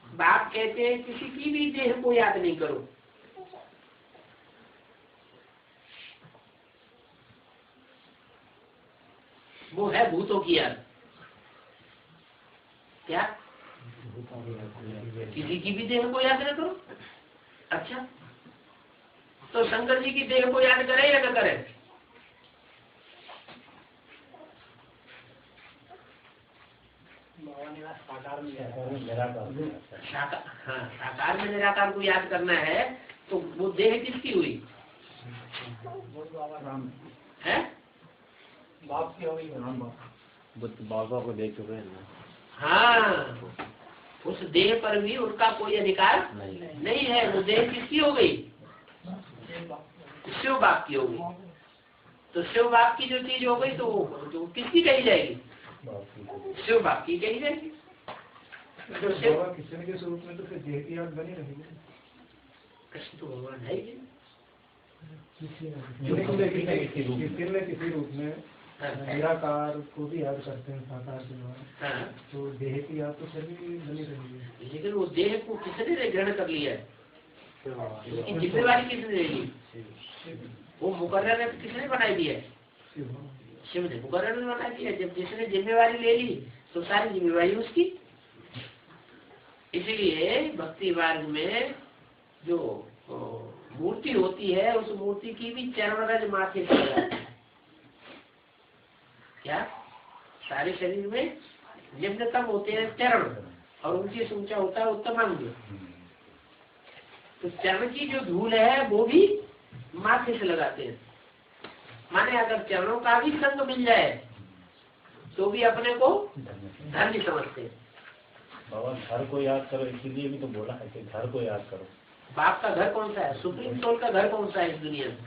बाप कहते हैं किसी की भी देह को याद नहीं करो। वो है भूतों की याद। क्या किसी की भी देह को याद न करो? अच्छा, तो शंकर जी की देह को याद करें या न करें? साकार में निराकार को याद करना है। तो वो देह किसकी हुई है? बाप की हुई। बाबा को देख चुके हैं। हाँ, उस देह पर भी उनका कोई अधिकार नहीं है। वो देह किसकी हो गई? शिव बाप की हो गई। तो शिव बाप की जो चीज हो गई तो किसकी कही जाएगी? शिव बाप की कही जाएगी। तो शिव कृष्ण के स्वरूप में तो फिर देह की याद बनी रहेगी। कृष्ण तो भगवान है ही किसी रूप में निराकार को भी याद करते हैं, साकार के द्वारा। तो देह की याद तो सभी बनी रहेगी। लेकिन वो देह को किसने ग्रहण कर लिया है? इसकी जिम्मेवारी किसने ले ली? वो मुकर्रर किसने बनाई दी है? शिव ने मुकर्रर बना दिया। जब जिसने जिम्मेवारी ले ली तो सारी जिम्मेवारी उसकी। इसलिए भक्ति मार्ग में जो मूर्ति होती है, उस मूर्ति की भी चरण रज माथे से लगाते हैं। क्या सारे शरीर में निम्नतम होते हैं चरण, और उनकी ऊंचा होता है उत्तम अंग। तो चरण की जो धूल है वो भी माथे से लगाते हैं। माने अगर चरणों का भी संग मिल जाए तो भी अपने को धन्य समझते हैं। बाबा घर को याद करो, इसीलिए भी तो बोला है कि घर को याद करो। बाप का घर कौन सा है? सुप्रीम सोल का घर कौन सा है इस दुनिया में?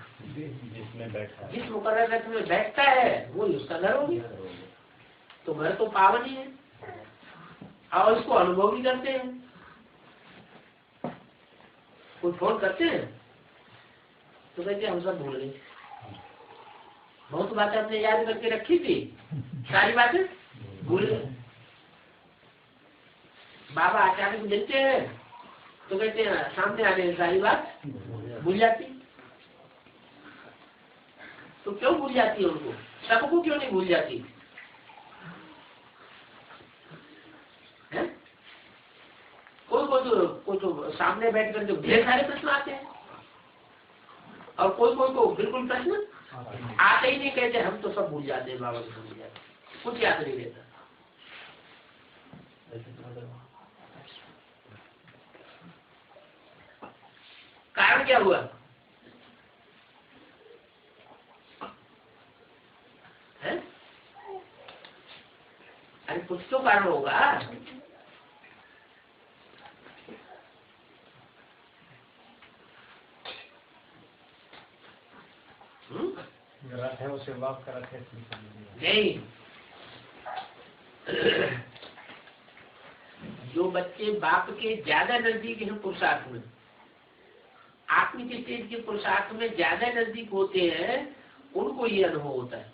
जिसमें बैठा है, जिस मुकर्रर रथ में बैठता है वो उसका घर हो गया। तो घर तो पावन ही है और उसको अनुभव भी करते हैं। कोई फोन करते हैं तो कहते हम सब भूल गए। बहुत बातें हमने याद करके रखी थी, सारी बातें भूल गए। बाबा अचानक मिलते हैं तो कहते हैं सामने आने से सारी बात भूल जाती। तो क्यों भूल जाती है उनको, सबको क्यों नहीं भूल जाती है? कोई तो सामने बैठ कर जो ढेर सारे प्रश्न आते हैं और कोई को बिल्कुल प्रश्न आते ही नहीं, कहते हम तो सब भूल जाते हैं, बाबा को भूल जाते, कुछ याद नहीं रहता। कारण क्या हुआ है? अरे कुछ तो कारण होगा। है उसे वाप कर रखे नहीं। जो बच्चे बाप के ज्यादा नजदीक हैं पुरुषार्थ में, आत्मिक स्टेज के पुरुषार्थ में ज्यादा नजदीक होते हैं, उनको ये अनुभव होता है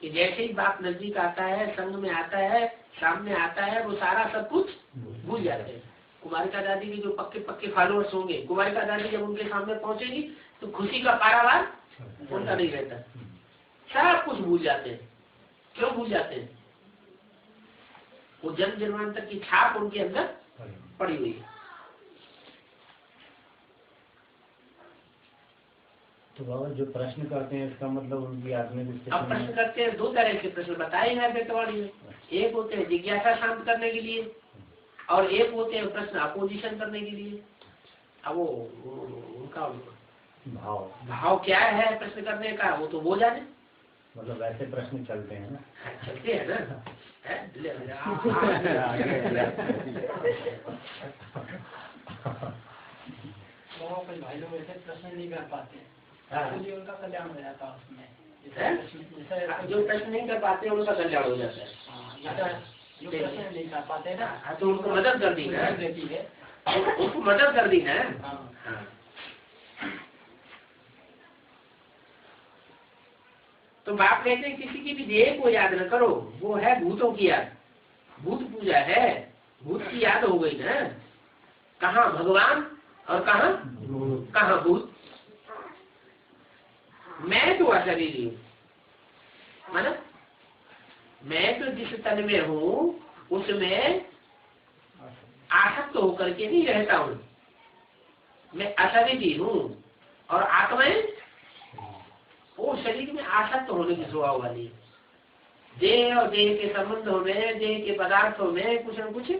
कि जैसे ही बाप नजदीक आता है, संग में आता है, सामने आता है, वो सारा सब कुछ भूल जाते हैं। कुमारिका दादी के जो पक्के फॉलोअर्स होंगे, कुमारिका दादी जब उनके सामने पहुंचेगी तो खुशी का पारावार उनका नहीं रहता, सब कुछ भूल जाते हैं। क्यों भूल जाते हैं? वो जन्म जन्मांतर की छाप उनके अंदर पड़ी हुई है। तो बाबा जो प्रश्न करते हैं इसका मतलब उनकी आत्मिक स्थिति। अब प्रश्न करते हैं, दो तरह के प्रश्न बताए हैं बेटवाड़ी में। एक होते हैं जिज्ञासा शांत करने के लिए और एक होते हैं प्रश्न अपोजिशन करने के लिए। अब वो उनका भाव क्या है प्रश्न करने का, वो तो वो जाने। मतलब वैसे प्रश्न चलते हैं ना, चलते हैं ना। भाई लोग ऐसे प्रश्न नहीं कर पाते, इसलिए उनका कल्याण हो जाता है उसमें। जो प्रश्न नहीं कर पाते उनका कल्याण हो जाता है। जो प्रश्न नहीं कर पाते ना, तो उनको मदद कर दी ना, देती है, उनको मदद कर दी ना। तो बाप कहते हैं किसी की भी देह को याद न करो, वो है भूतों की याद। भूत पूजा है, भूत की याद हो गई ना। कहाँ भगवान और कहाँ भूत। मैं तो अशरीरी हूँ, मतलब मैं तो जिस तन में हूँ उसमें आसक्त होकर के नहीं रहता हूँ। मैं अशरीरी हूँ और आत्माएं वो शरीर में आसक्त होने की स्वभाव वाली है। देह और देह के संबंधों में, देह के पदार्थों में कुछ न कुछ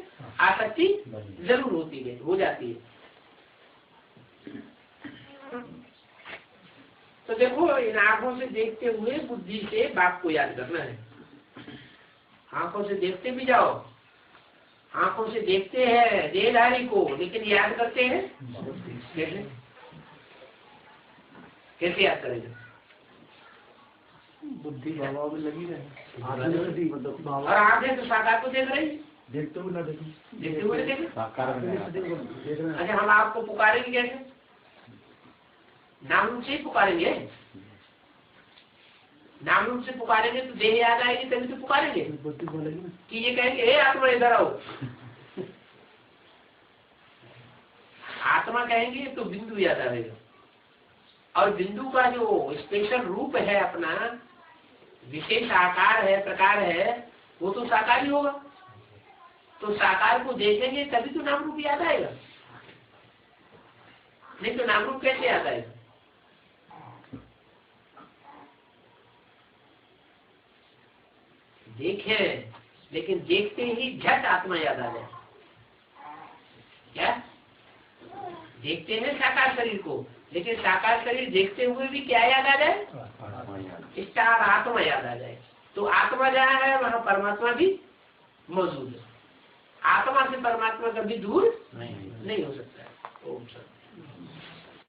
आसक्ति जरूर होती है, हो जाती है। तो देखो, इन आंखों से देखते हुए बुद्धि से बाप को याद करना है। आंखों से देखते भी जाओ, आंखों से देखते हैं देहधारी को, लेकिन याद करते हैं कैसे याद करेंगे? बुद्धि बाबा भी लगी रहे, और आंखें तो साकार को देख रही, देखते हुए ना देखें, देखते हुए देखें। देखना। अच्छा, हम आपको पुकारेंगे कैसे? नाम रूप से ही पुकारेंगे। नाम रूप से पुकारेंगे तो देह याद आएगी, तभी तो पुकारेंगे कि ये कहेंगे हे आत्मा इधर आओ। आत्मा कहेंगे तो बिंदु याद आएगा, और बिंदु का जो स्पेशल रूप है, अपना विशेष आकार है, प्रकार है, वो तो साकार ही होगा। तो साकार को देखेंगे तभी तो नाम रूप याद आएगा, नहीं तो नाम रूप कैसे याद आएगा? देखें, लेकिन देखते ही झट आत्मा याद आ जाए। क्या देखते हैं साकार शरीर को, लेकिन साकार शरीर देखते हुए भी क्या याद आ जाए? स्टार आत्मा याद आ जाए। तो आत्मा जहाँ है वहाँ परमात्मा भी मौजूद है। आत्मा से परमात्मा कभी दूर नहीं हो सकता है। ओम शांति।